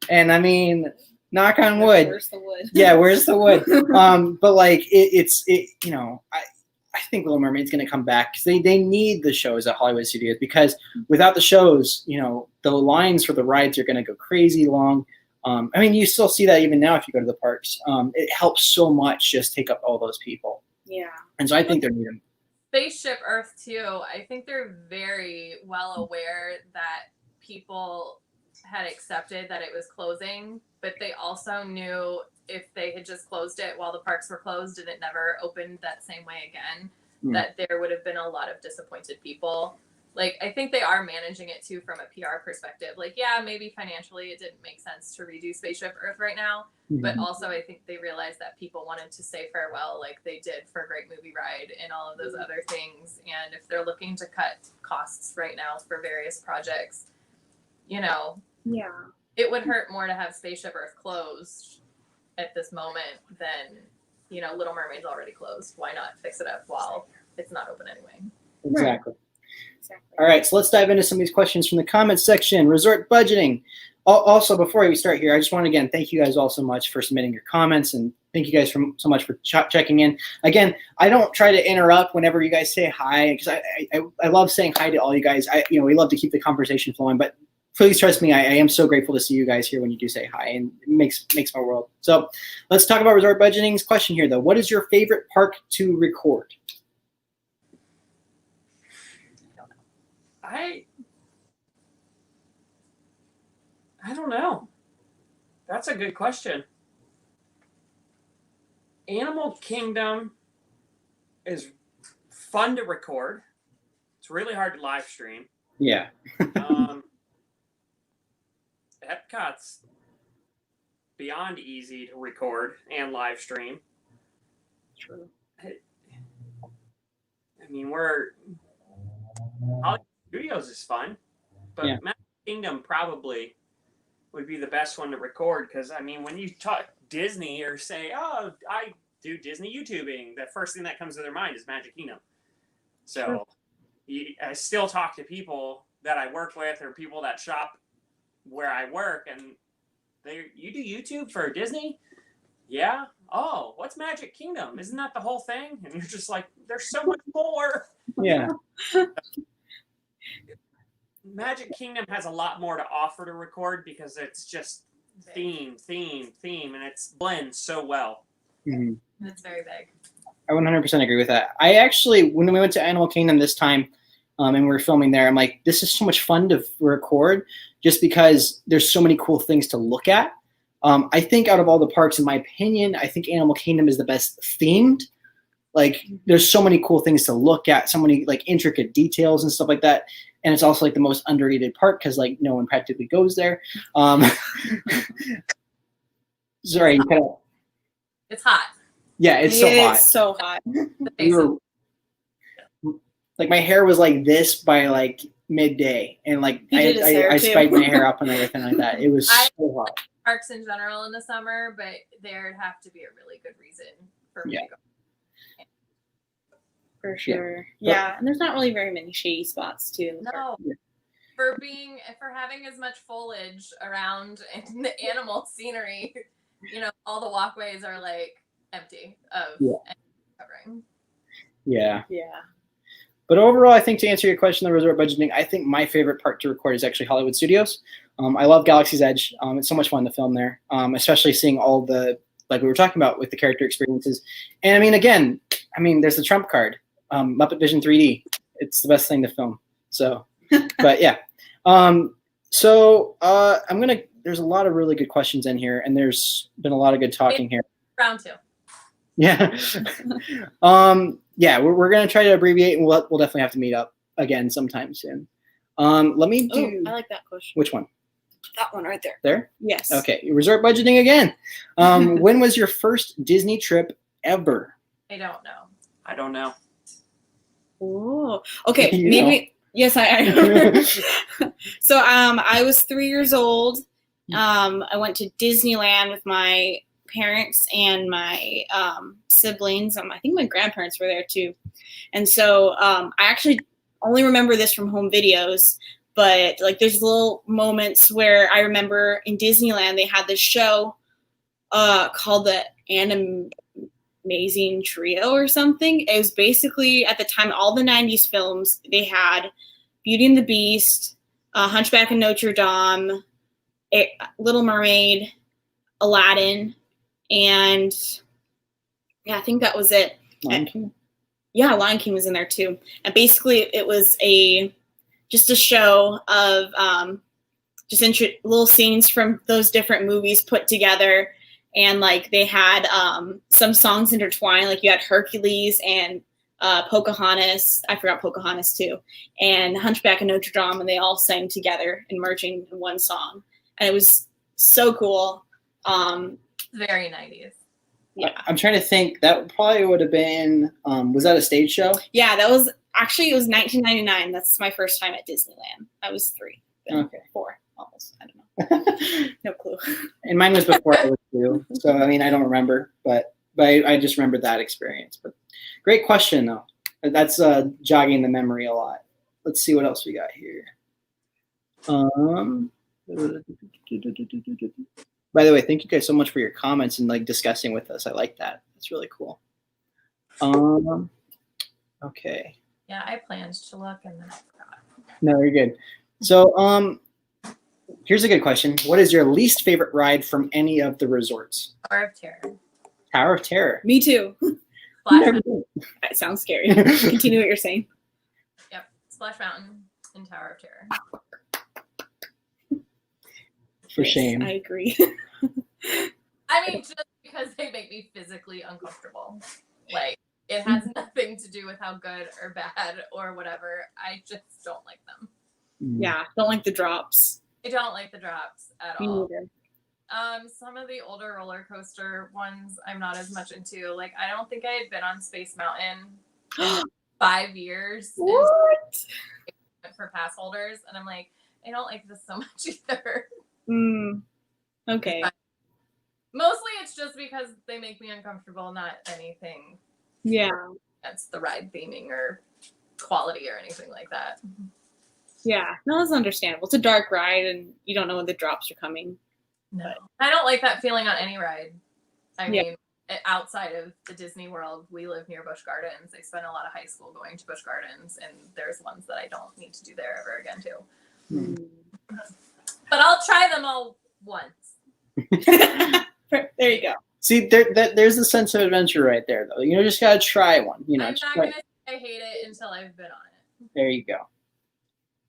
And I mean, knock on wood. Where's the wood? Yeah, where's the wood? But like it's you know, I think Little Mermaid's going to come back because they need the shows at Hollywood Studios, because without the shows, you know, the lines for the rides are going to go crazy long. I mean, you still see that even now if you go to the parks. It helps so much just take up all those people. Yeah. And so I think they're needing. Spaceship Earth too. I think they're very well aware that people had accepted that it was closing, but they also knew if they had just closed it while the parks were closed and it never opened that same way again, that there would have been a lot of disappointed people. Like, I think they are managing it too from a PR perspective. Like, yeah, maybe financially it didn't make sense to redo Spaceship Earth right now, but also I think they realized that people wanted to say farewell like they did for Great Movie Ride and all of those other things. And if they're looking to cut costs right now for various projects, you know, it would hurt more to have Spaceship Earth closed at this moment than, you know, Little Mermaid's already closed. Why not fix it up while it's not open anyway? Exactly. All right, so let's dive into some of these questions from the comments section. Resort budgeting. Also, before we start here, I just want to, again, thank you guys all so much for submitting your comments, and thank you guys so much for checking in. Again, I don't try to interrupt whenever you guys say hi, because I love saying hi to all you guys. We love to keep the conversation flowing, but please trust me, I am so grateful to see you guys here when you do say hi, and it makes my world. So let's talk about resort budgeting's question here, though. What is your favorite park to record? I don't know. That's a good question. Animal Kingdom is fun to record. It's really hard to live stream. Yeah. Epcot's beyond easy to record and live stream. True. I mean, Hollywood Studios is fun, but Yeah. Magic Kingdom probably would be the best one to record, because I mean, when you talk Disney or say, "Oh, I do Disney YouTubing," the first thing that comes to their mind is Magic Kingdom. So I still talk to people that I work with or people that shop where I work, and you do YouTube for Disney? Yeah. Oh, what's Magic Kingdom? Isn't that the whole thing? And you're just like, there's so much more. Yeah. Magic Kingdom has a lot more to offer to record because it's just theme, and it's blends so well. Mm-hmm. That's very big. I 100% agree with that. I actually, when we went to Animal Kingdom this time, and we were filming there, I'm like, this is so much fun to record, just because there's so many cool things to look at. I think out of all the parks, in my opinion, I think Animal Kingdom is the best themed. Like, there's so many cool things to look at, so many like intricate details and stuff like that. And it's also like the most underrated park because like no one practically goes there. Sorry, you kind of. It's hot. Yeah, it's so hot. It's so hot. Like my hair was like this by like midday, and like I spiked my hair up and everything like that. It was so hot. Parks in general in the summer, but there'd have to be a really good reason for me to go. For sure. Yeah, and there's not really very many shady spots too. No. Yeah. For having as much foliage around and the animal scenery, all the walkways are like empty of covering. Yeah. Yeah. But overall, I think to answer your question on resort budgeting, I think my favorite park to record is actually Hollywood Studios. I love Galaxy's Edge. It's so much fun to film there, especially seeing all the, like we were talking about with the character experiences. And I mean, again, there's the trump card, Muppet Vision 3D. It's the best thing to film. So, but yeah. There's a lot of really good questions in here, and there's been a lot of good talking here. Round 2. Yeah. We're going to try to abbreviate, and we'll definitely have to meet up again sometime soon. Let me do. I like that question. Which one? That one right there. There? Yes. Okay. Resort budgeting again. When was your first Disney trip ever? I don't know. I don't know. Oh, okay. You Maybe. know. Yes, I. So, I was 3 years old. I went to Disneyland with my parents and my siblings. I think my grandparents were there too. And so I actually only remember this from home videos, but like there's little moments where I remember in Disneyland they had this show called the Amazing Trio or something. It was basically at the time all the 90s films. They had Beauty and the Beast, Hunchback of Notre Dame, Little Mermaid, Aladdin, and I think that was it. Lion King? Yeah, Lion King was in there too. And basically it was just a show of little scenes from those different movies put together. And like they had some songs intertwined, like you had Hercules and Pocahontas. I forgot Pocahontas too. And Hunchback of Notre Dame, and they all sang together and merging in one song. And it was so cool. Very 90s. Yeah. I'm trying to think. That probably would have been, was that a stage show? Yeah, it was 1999. That's my first time at Disneyland. I was 3. Okay. 4, almost. I don't know. No clue. And mine was before I was 2. So, I don't remember, but I just remembered that experience. But great question, though. That's jogging the memory a lot. Let's see what else we got here. By the way, thank you guys so much for your comments and like discussing with us. I like that. It's really cool. Okay. Yeah, I planned to look and then I forgot. No, you're good. So, Here's a good question. What is your least favorite ride from any of the resorts? Tower of Terror. Tower of Terror. Me too. Splash Never Mountain. been. That sounds scary. Continue what you're saying. Yep. Splash Mountain and Tower of Terror. For Yes, shame. I agree. I mean, just because they make me physically uncomfortable. Like, it has nothing to do with how good or bad or whatever. I just don't like them. Yeah, don't like the drops. I don't like the drops at Me all. neither. Some of the older roller coaster ones I'm not as much into. Like, I don't think I had been on Space Mountain in 5 years. And What? for pass holders, and I'm like, I don't like this so much either. Okay. But mostly it's just because they make me uncomfortable, not anything Yeah. that's the ride theming or quality or anything like that. Yeah. No, that's understandable. It's a dark ride and you don't know when the drops are coming. No. I don't like that feeling on any ride. I Yeah. mean, outside of the Disney World, we live near Busch Gardens. I spent a lot of high school going to Busch Gardens, and there's ones that I don't need to do there ever again too. But I'll try them all once. There you go. See, there's the sense of adventure right there, though. You just gotta try one. You know, I'm just not try- gonna say I hate it until I've been on it. there you go.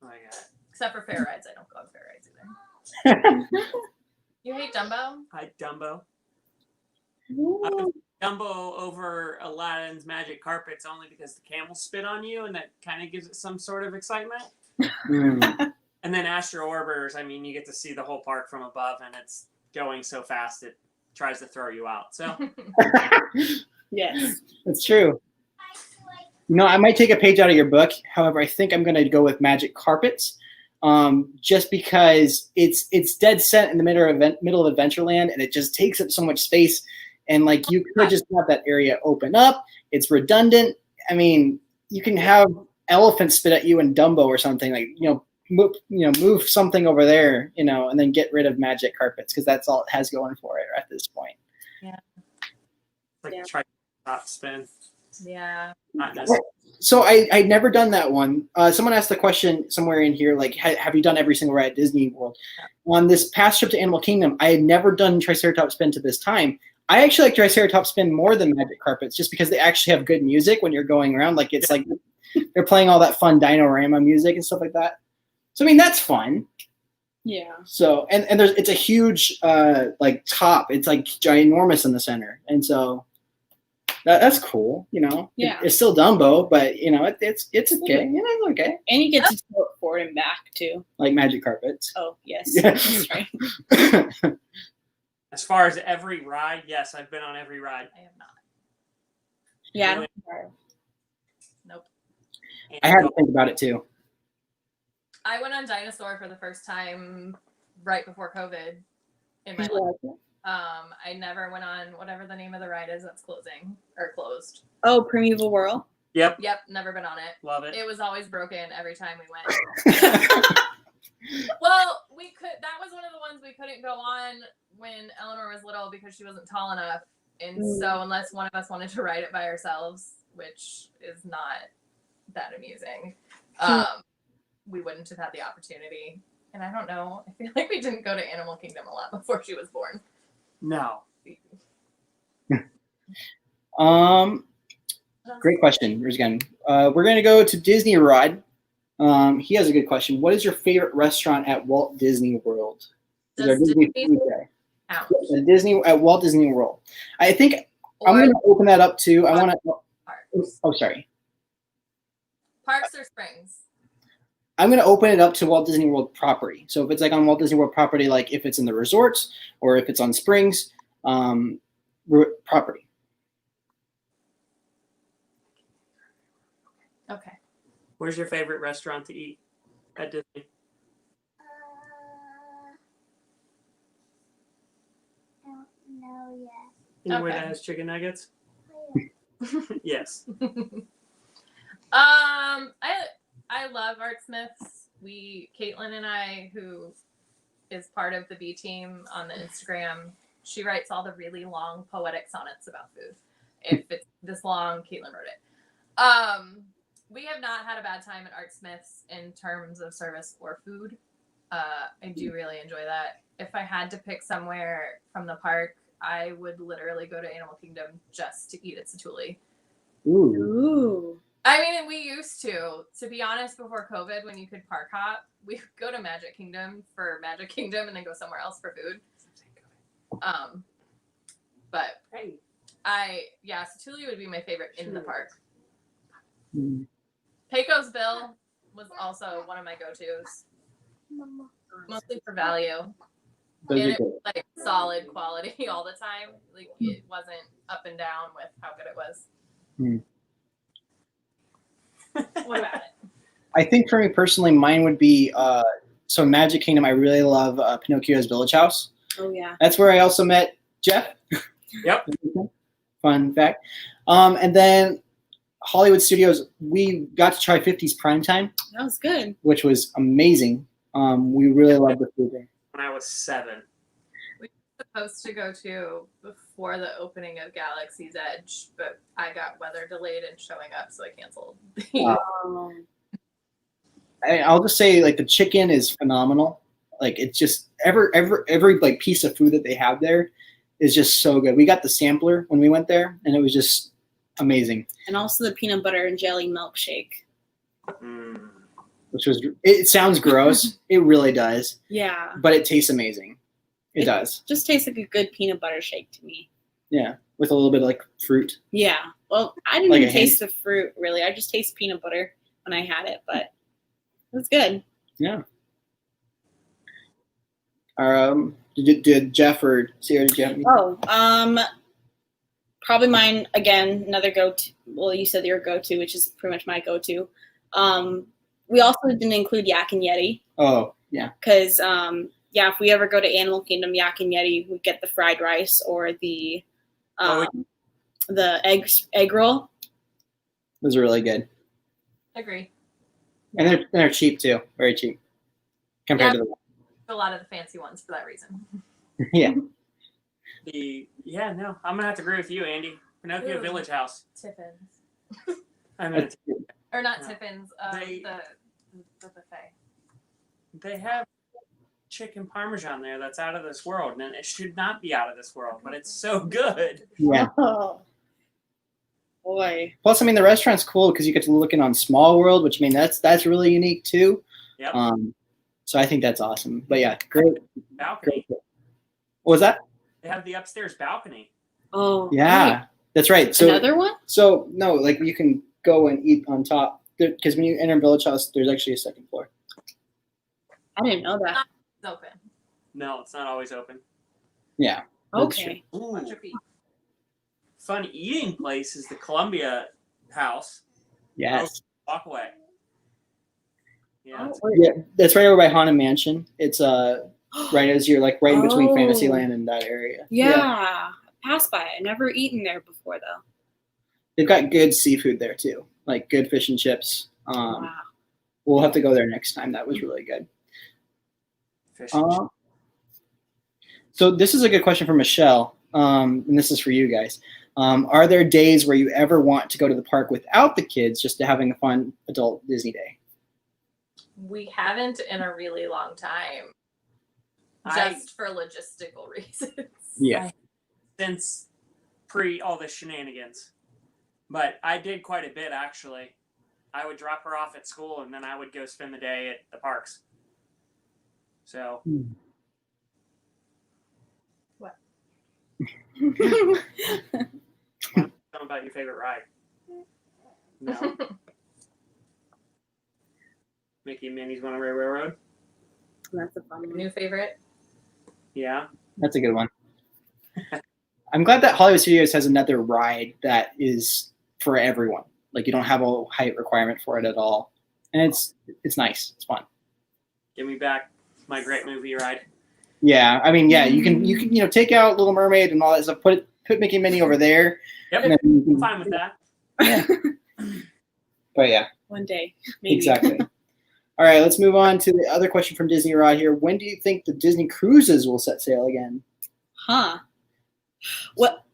Oh my god. Except for fair rides, I don't go on fair rides either. You hate Dumbo? Hi, Dumbo. Ooh. Dumbo over Aladdin's magic carpets only because the camels spit on you, and that kind of gives it some sort of excitement. Mm. And then Astro Orbiters, I mean, you get to see the whole park from above, and it's going so fast it tries to throw you out. So Yes. That's true. No, I might take a page out of your book. However, I think I'm going to go with magic carpets, just because it's dead set in the middle of Adventureland, and it just takes up so much space. And like you could just have that area open up. It's redundant. I mean, you can have elephants spit at you in Dumbo or something, like move something over there, and then get rid of magic carpets, because that's all it has going for it at this point. like Yeah. try top spin. Yeah. Not necessarily. So I'd never done that one. Someone asked the question somewhere in here, like, have you done every single ride at Disney World? On this past trip to Animal Kingdom, I had never done Triceratops Spin to this time. I actually like Triceratops Spin more than Magic Carpets, just because they actually have good music when you're going around. Like, it's like they're playing all that fun Dino-Rama music and stuff like that. So I mean, that's fun. Yeah. So and it's a huge like top. It's like ginormous in the center, and so that's cool. Yeah. It's still Dumbo, but it's okay. It's okay. And you get to tilt forward and back too. Like Magic Carpets. Oh yes. Yeah. That's right. As far as every ride, yes, I've been on every ride. I have not. Yeah. I Really? don't- Nope. And I had to think about it too. I went on Dinosaur for the first time right before COVID in my Did you life. like it? I never went on whatever the name of the ride is that's closing or closed. Oh, Primeval Whirl. Yep, Yep, never been on it. love it. It was always broken every time we went. Well, that was one of the ones we couldn't go on when Eleanor was little because she wasn't tall enough. And so unless one of us wanted to ride it by ourselves, which is not that amusing, we wouldn't have had the opportunity. And I don't know. I feel like we didn't go to Animal Kingdom a lot before she was born. No. Great question, Rizgan. We're gonna go to Disney Rod. He has a good question. What is your favorite restaurant at Walt Disney World? This is our Does Disney Disney food day. count? At Walt Disney World. I think I'm Or gonna open that up too. I want to. parks? Oh, sorry. Parks or Springs? I'm going to open it up to Walt Disney World property. So if it's like on Walt Disney World property, like if it's in the resorts or if it's on Springs property. Okay. Where's your favorite restaurant to eat at Disney? Don't know yet. Anywhere Okay. that has chicken nuggets? Yes. I love Art Smiths. Caitlin and I, who is part of the B team on the Instagram, she writes all the really long poetic sonnets about food. If it's this long, Caitlin wrote it. We have not had a bad time at Art Smiths in terms of service or food. I do really enjoy that. If I had to pick somewhere from the park, I would literally go to Animal Kingdom just to eat at Satuli. Ooh. Ooh. I mean, we used to be honest, before COVID, when you could park hop, we would go to Magic Kingdom for Magic Kingdom and then go somewhere else for food. But Satuli would be my favorite in the park. Mm. Pecos Bill was also one of my go-tos, mostly for value. Those And are it good. was like solid quality all the time. Like it wasn't up and down with how good it was. Mm. What about it? I think for me personally, mine would be so Magic Kingdom. I really love Pinocchio's Village House. Oh yeah. That's where I also met Jeff. Yep. Fun fact. And then Hollywood Studios, we got to try 50s Primetime, That was good. which was amazing. We really loved the food there. When I was 7. We were supposed to go to before the opening of Galaxy's Edge, but I got weather delayed in showing up, so I canceled. I'll just say, like, the chicken is phenomenal. Like, it's just every like piece of food that they have there is just so good. We got the sampler when we went there, and it was just amazing. And also the peanut butter and jelly milkshake. Mm. Which was, it sounds gross. It really does, Yeah. but it tastes amazing. It does. Just tastes like a good peanut butter shake to me. Yeah, with a little bit of like fruit. Yeah. Well, I didn't Like even a taste the fruit really. I just taste peanut butter when I had it, but it was good. Yeah. Did Jeff or Sierra, did you have any? Oh, probably mine again. Another go-to. Well, you said your go-to, which is pretty much my go-to. We also didn't include Yak and Yeti Oh, yeah. because if we ever go to Animal Kingdom, Yak and Yeti, we get the fried rice or the egg roll. Those are really good. Agree. And they're cheap too. Very cheap. Compared to A lot of the fancy ones for that reason. the Yeah. No, I'm gonna have to agree with you, Andy. Pinocchio Ooh. Village House. Tiffins. I'm gonna Or not Yeah. Tiffins, They- the buffet. They have chicken parmesan there that's out of this world, and it should not be out of this world, but it's so good. Yeah. Oh, boy. Plus, I mean, the restaurant's cool because you get to look in on Small World, which I mean that's really unique too. Yep. So I think that's awesome. But yeah, great. Balcony. What was that? They have the upstairs balcony. Oh, Yeah, wait, that's right. So another one? So no, like you can go and eat on top because when you enter Village House, there's actually a second floor. I didn't know that. It's open. No, it's not always open. Yeah. That's Okay. Ooh, Bunch of feet. fun eating place is the Columbia House. Yes. Walk away. Yeah. Oh, it's- wait. Yeah, that's right over by Haunted Mansion. It's right as you're like right in between Oh. Fantasyland and that area. Yeah. Passed by it. Never eaten there before though. They've got good seafood there too, like good fish and chips. Wow. We'll have to go there next time. That was really good. Fish. So this is a good question for Michelle, and this is for you guys. Are there days where you ever want to go to the park without the kids, just to having a fun adult Disney day? We haven't in a really long time. I- Just for logistical reasons. Yeah. Since pre all the shenanigans. But I did quite a bit actually. I would drop her off at school and then I would go spend the day at the parks. So tell me about your favorite ride. No. Mickey and Minnie's Runaway Railroad. That's a fun one. New favorite? Yeah. That's a good one. I'm glad that Hollywood Studios has another ride that is for everyone. Like you don't have a height requirement for it at all, and it's nice. It's fun. Give me back my great movie ride. Yeah, I mean, yeah, you can take out Little Mermaid and all that stuff. Put Mickey and Minnie over there. Yep. And then you I'm can- fine with that. But yeah, One day, maybe. exactly. All right, let's move on to the other question from Disney Rod here. When do you think the Disney cruises will set sail again? Huh. What?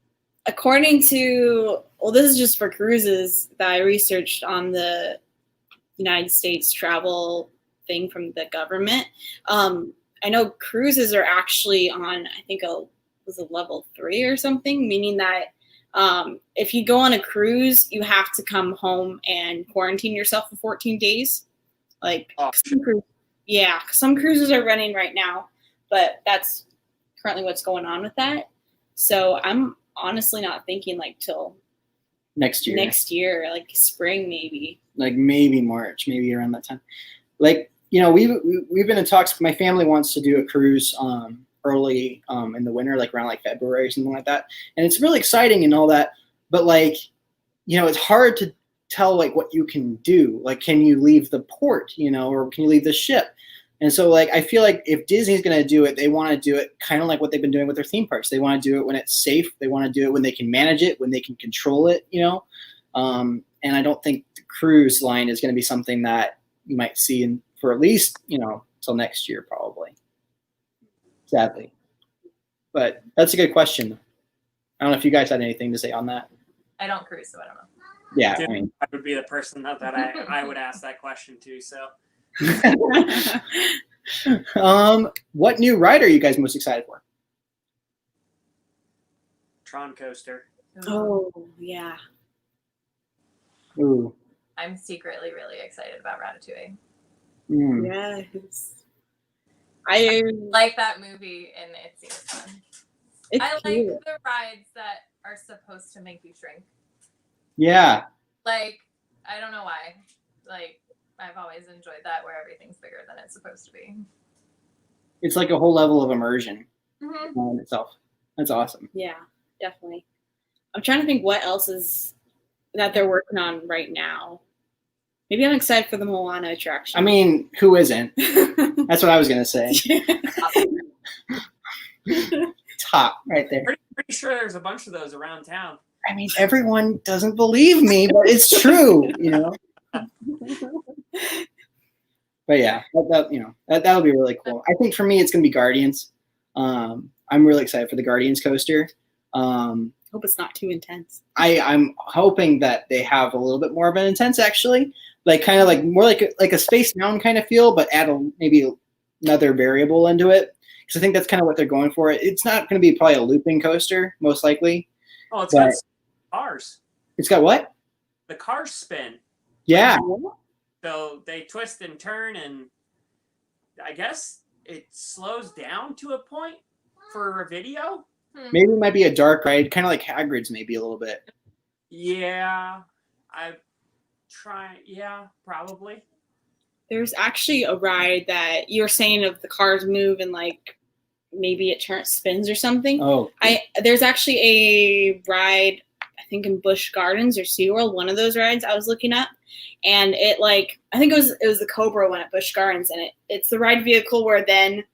According to, well, this is just for cruises that I researched on the United States Travel thing from the government. I know cruises are actually on, I think, was a level 3 or something, meaning that if you go on a cruise, you have to come home and quarantine yourself for 14 days. Like, some cruises are running right now, but that's currently what's going on with that. So I'm honestly not thinking like till next year, like spring maybe. Like maybe March, maybe around that time. Like, you know, we've been in talks. My family wants to do a cruise early in the winter, like around like February or something like that. And it's really exciting and all that. But like, you know, it's hard to tell like what you can do. Like, can you leave the port, you know, or can you leave the ship? And so like, I feel like if Disney's going to do it, they want to do it kind of like what they've been doing with their theme parks. They want to do it when it's safe. They want to do it when they can manage it, when they can control it, you know? And I don't think the cruise line is going to be something that you might see for at least, you know, till next year, probably. Sadly. But that's a good question. I don't know if you guys had anything to say on that. I don't cruise, so I don't know. Yeah, Dude, I mean, I would be the person that I would ask that question to. So, what new ride are you guys most excited for? Tron coaster. Oh, yeah. Ooh. I'm secretly really excited about Ratatouille. Mm. Yes. I Like that movie, and it seems fun. it's I like cute. the rides that are supposed to make you shrink. Yeah. Like, I don't know why. Like, I've always enjoyed that where everything's bigger than it's supposed to be. It's like a whole level of immersion Mm-hmm. in itself. That's awesome. Yeah, definitely. I'm trying to think what else is that they're working on right now. Maybe I'm excited for the Moana attraction. I mean, who isn't? That's what I was going to say. Top right there. Pretty sure there's a bunch of those around town. I mean, everyone doesn't believe me, but it's true, you know. But yeah, that'll be really cool. I think for me, it's going to be Guardians. I'm really excited for the Guardians coaster. Hope it's not too intense. I'm hoping that they have a little bit more of an intense, actually, like kind of like more like a Space Mountain kind of feel, but add maybe another variable into it. Because I think that's kind of what they're going for. It's not going to be probably a looping coaster, most likely. Oh, it's got cars. It's got what? The cars spin. Yeah. So they twist and turn, and I guess it slows down to a point for a video. Maybe it might be a dark ride, kind of like Hagrid's, maybe a little bit. Yeah, yeah, probably. There's actually a ride that you're saying of the cars move and like maybe it spins or something. Oh, there's actually a ride, I think in Busch Gardens or SeaWorld, one of those rides I was looking up, and it like I think it was the Cobra one at Busch Gardens, and it's the ride vehicle where then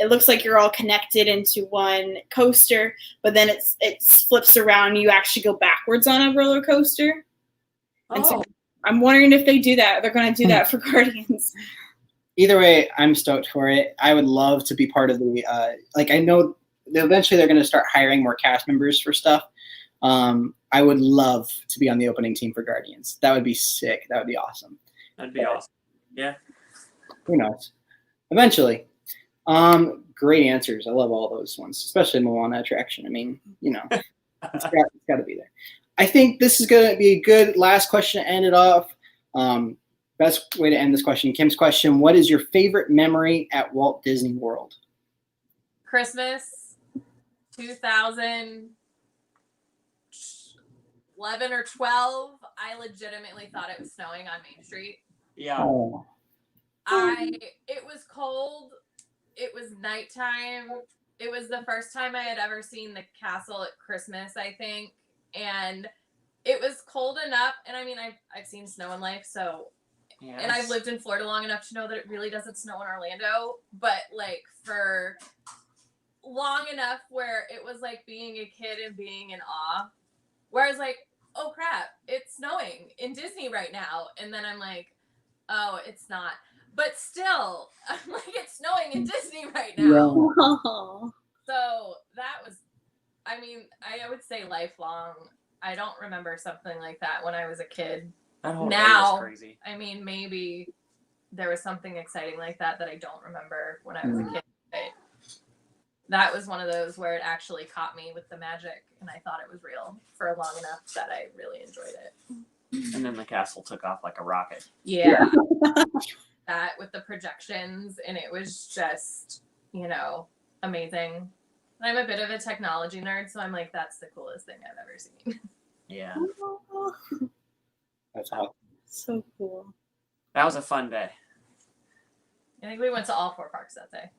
it looks like you're all connected into one coaster, but then it flips around and you actually go backwards on a roller coaster. And so I'm wondering if they do that. They're going to do that for Guardians. Either way, I'm stoked for it. I would love to be part of the I know eventually they're going to start hiring more cast members for stuff. I would love to be on the opening team for Guardians. That would be sick. That would be awesome. That'd be awesome. Yeah. Who knows? Eventually. Great answers. I love all those ones, especially Moana attraction. I mean, you know, it's got to be there. I think this is going to be a good last question to end it off. Best way to end this question. Kim's question: what is your favorite memory at Walt Disney World? Christmas 2011 or 12. I legitimately thought it was snowing on Main Street. Yeah. Oh. It was cold. It was nighttime. It was the first time I had ever seen the castle at Christmas, I think. And it was cold enough. And I mean, I've seen snow in life, so Yes. and I've lived in Florida long enough to know that it really doesn't snow in Orlando. But like for long enough where it was like being a kid and being in awe. Where I was like, oh crap, it's snowing in Disney right now. And then I'm like, oh, it's not. But still, I'm like, it's snowing in Disney right now. Yeah. Oh. So that was, I mean, I would say lifelong. I don't remember something like that when I was a kid. That whole day Now, was crazy. I mean, maybe there was something exciting like that I don't remember when I was a kid. But that was one of those where it actually caught me with the magic, and I thought it was real for long enough that I really enjoyed it. And then the castle took off like a rocket. Yeah. That with the projections, and it was just, amazing. I'm a bit of a technology nerd, so I'm like, that's the coolest thing I've ever seen. Yeah. That's awesome. So cool. That was a fun day. I think we went to all 4 parks that day.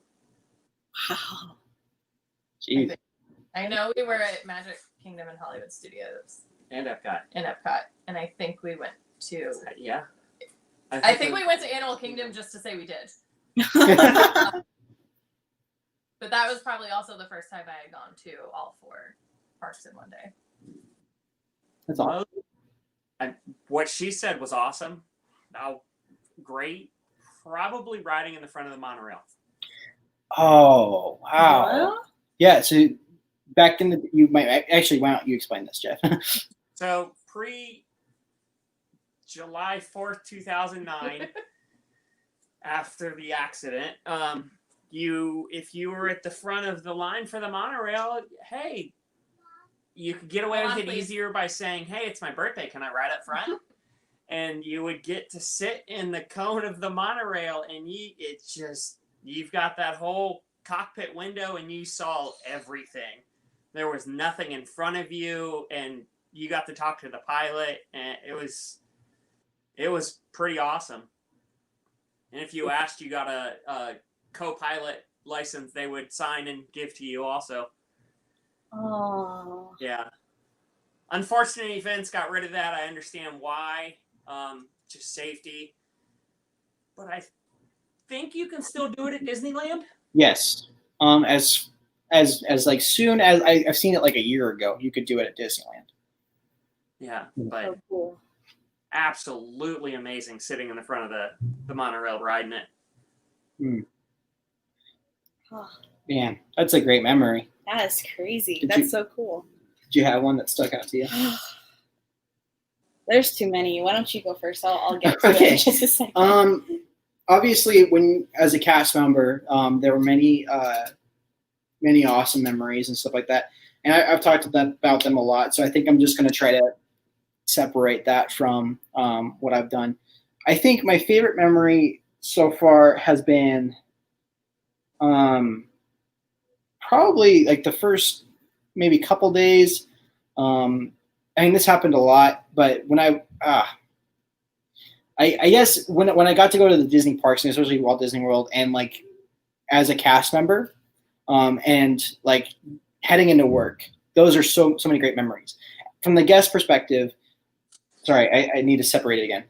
Wow. Jeez. I know we were at Magic Kingdom and Hollywood Studios And Epcot. in Epcot, and I think we went to. Yeah. I think we went to Animal Kingdom just to say we did. But that was probably also the first time I had gone to all 4 parks in one day. That's awesome. What she said was awesome. Now, great. Probably riding in the front of the monorail. Oh, wow. What? Yeah, so back in the, you might, actually, why don't you explain this, Jeff? So, July 4th, 2009, after the accident, if you were at the front of the line for the monorail, hey, you could get away with it easier by saying, hey, it's my birthday, can I ride up front? And you would get to sit in the cone of the monorail, and you've got that whole cockpit window, and you saw everything. There was nothing in front of you, and you got to talk to the pilot, and it was pretty awesome. And if you asked, you got a co-pilot license they would sign and give to you also. Oh. Yeah. Unfortunate events got rid of that. I understand why. Just safety. But I think you can still do it at Disneyland. Yes. As like soon as I've seen it like a year ago, you could do it at Disneyland. Yeah, but So cool. absolutely amazing sitting in the front of the monorail riding it. Oh, Man, that's a great memory. that is crazy. Did That's you- so cool. Did you have one that stuck out to you? There's too many. Why don't you go first? I'll get to it Okay. in just a second. Obviously, when as a cast member, there were many awesome memories and stuff like that, and I've talked about them a lot. So I think I'm just going to try to separate that from what I've done. I think my favorite memory so far has been probably like the first maybe couple days. I mean, this happened a lot, but when I guess when I got to go to the Disney parks, and especially Walt Disney World, and like as a cast member, and like heading into work, those are so many great memories. From the guest perspective, sorry, I need to separate it again.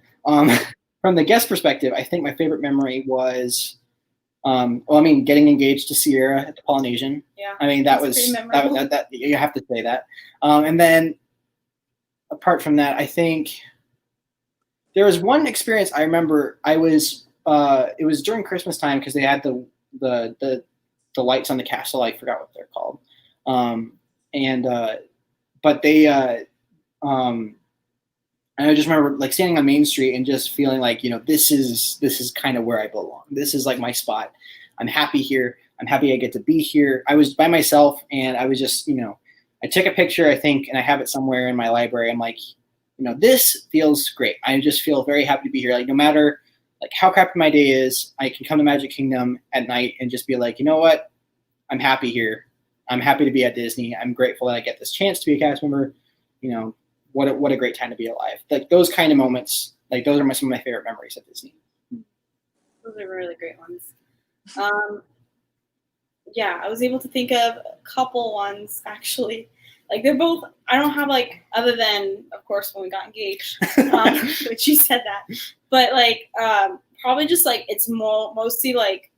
From the guest perspective, I think my favorite memory was, getting engaged to Sierra at the Polynesian. Yeah. I mean, that That's was pretty memorable. that you have to say that. And then apart from that, I think there was one experience I remember. It was during Christmas time because they had the lights on the castle. I forgot what they're called. But they and I just remember like standing on Main Street and just feeling like, this is kind of where I belong. This is like my spot. I'm happy here. I'm happy I get to be here. I was by myself, and I was just, I took a picture, I think, and I have it somewhere in my library. I'm like, this feels great. I just feel very happy to be here. Like no matter like how crappy my day is, I can come to Magic Kingdom at night and just be like, you know what? I'm happy here. I'm happy to be at Disney. I'm grateful that I get this chance to be a cast member. What a great time to be alive. Like those kind of moments, like those are some of my favorite memories at Disney. Those are really great ones. Yeah, I was able to think of a couple ones actually. Like they're both, I don't have like, other than of course when we got engaged, which you said that, but like probably just like it's mostly like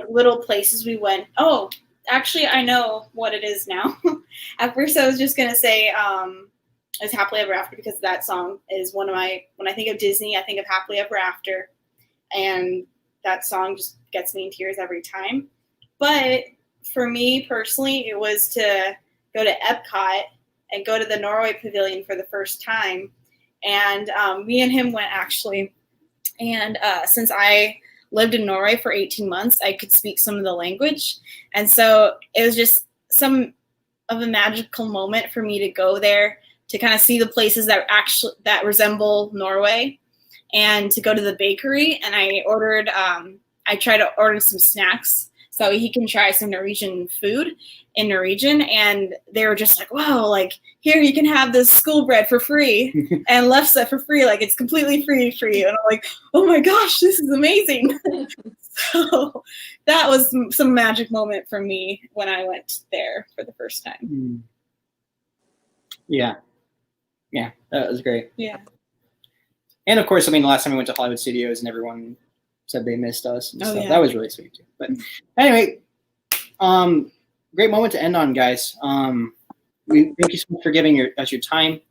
little places we went. Oh, actually I know what it is now. At first I was just gonna say it's Happily Ever After, because that song is when I think of Disney, I think of Happily Ever After, and that song just gets me in tears every time. But for me personally, it was to go to Epcot and go to the Norway Pavilion for the first time. And me and him went actually And since I lived in Norway for 18 months, I could speak some of the language. And so it was just some of a magical moment for me to go there, to kind of see the places that resemble Norway, and to go to the bakery. And I tried to order some snacks so he can try some Norwegian food in Norwegian. And they were just like, wow, like, here you can have this school bread for free and lefse for free. Like, it's completely free for you. And I'm like, oh my gosh, this is amazing. So that was some magic moment for me when I went there for the first time. Yeah, that was great. Yeah. And of course, I mean, the last time we went to Hollywood Studios and everyone said they missed us and stuff. Yeah. That was really sweet too. But anyway, great moment to end on, guys. We thank you so much for giving us your time.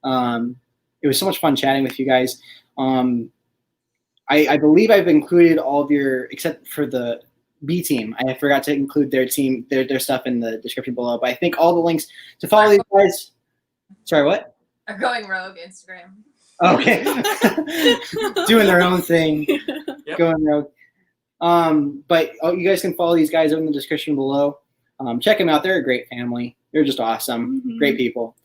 It was so much fun chatting with you guys. I believe I've included all of your, except for the B team. I forgot to include their team, their stuff in the description below. But I think all the links to follow these guys. Sorry, what? Are going rogue Instagram. Okay. Doing their own thing. Yep. Going rogue. But you guys can follow these guys in the description below. Check them out. They're a great family. They're just awesome. Mhm. Great people.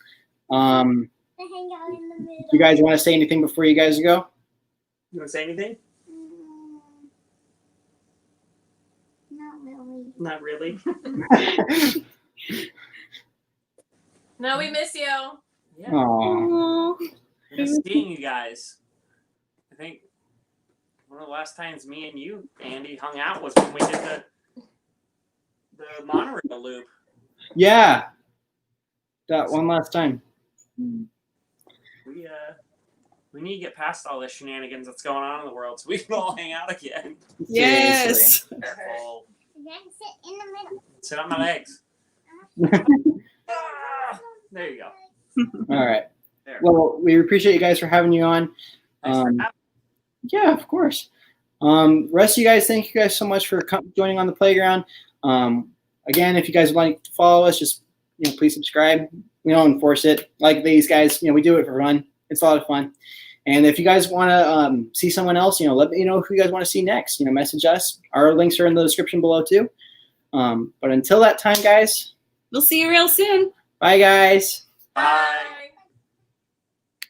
They hang out in the middle. You guys want to say anything before you guys go? You want to say anything? Not really. Not really. No, we miss you. Yeah. Aw. I miss seeing you guys. I think one of the last times me and you, Andy, hung out was when we did the monorail loop. Yeah. That one last time. We need to get past all the shenanigans that's going on in the world so we can all hang out again. Yes. Careful. Then sit in the middle. Sit on my legs. Ah, there you go. All right. There. Well, we appreciate you guys for having you on. Thanks for having Yeah, of course. Rest of you guys, thank you guys so much for joining on the playground. Again, if you guys would like to follow us, just please subscribe. We don't enforce it like these guys. We do it for fun. It's a lot of fun. And if you guys want to see someone else, let me know who you guys want to see next. Message us. Our links are in the description below too. But until that time, guys. We'll see you real soon. Bye, guys. Bye.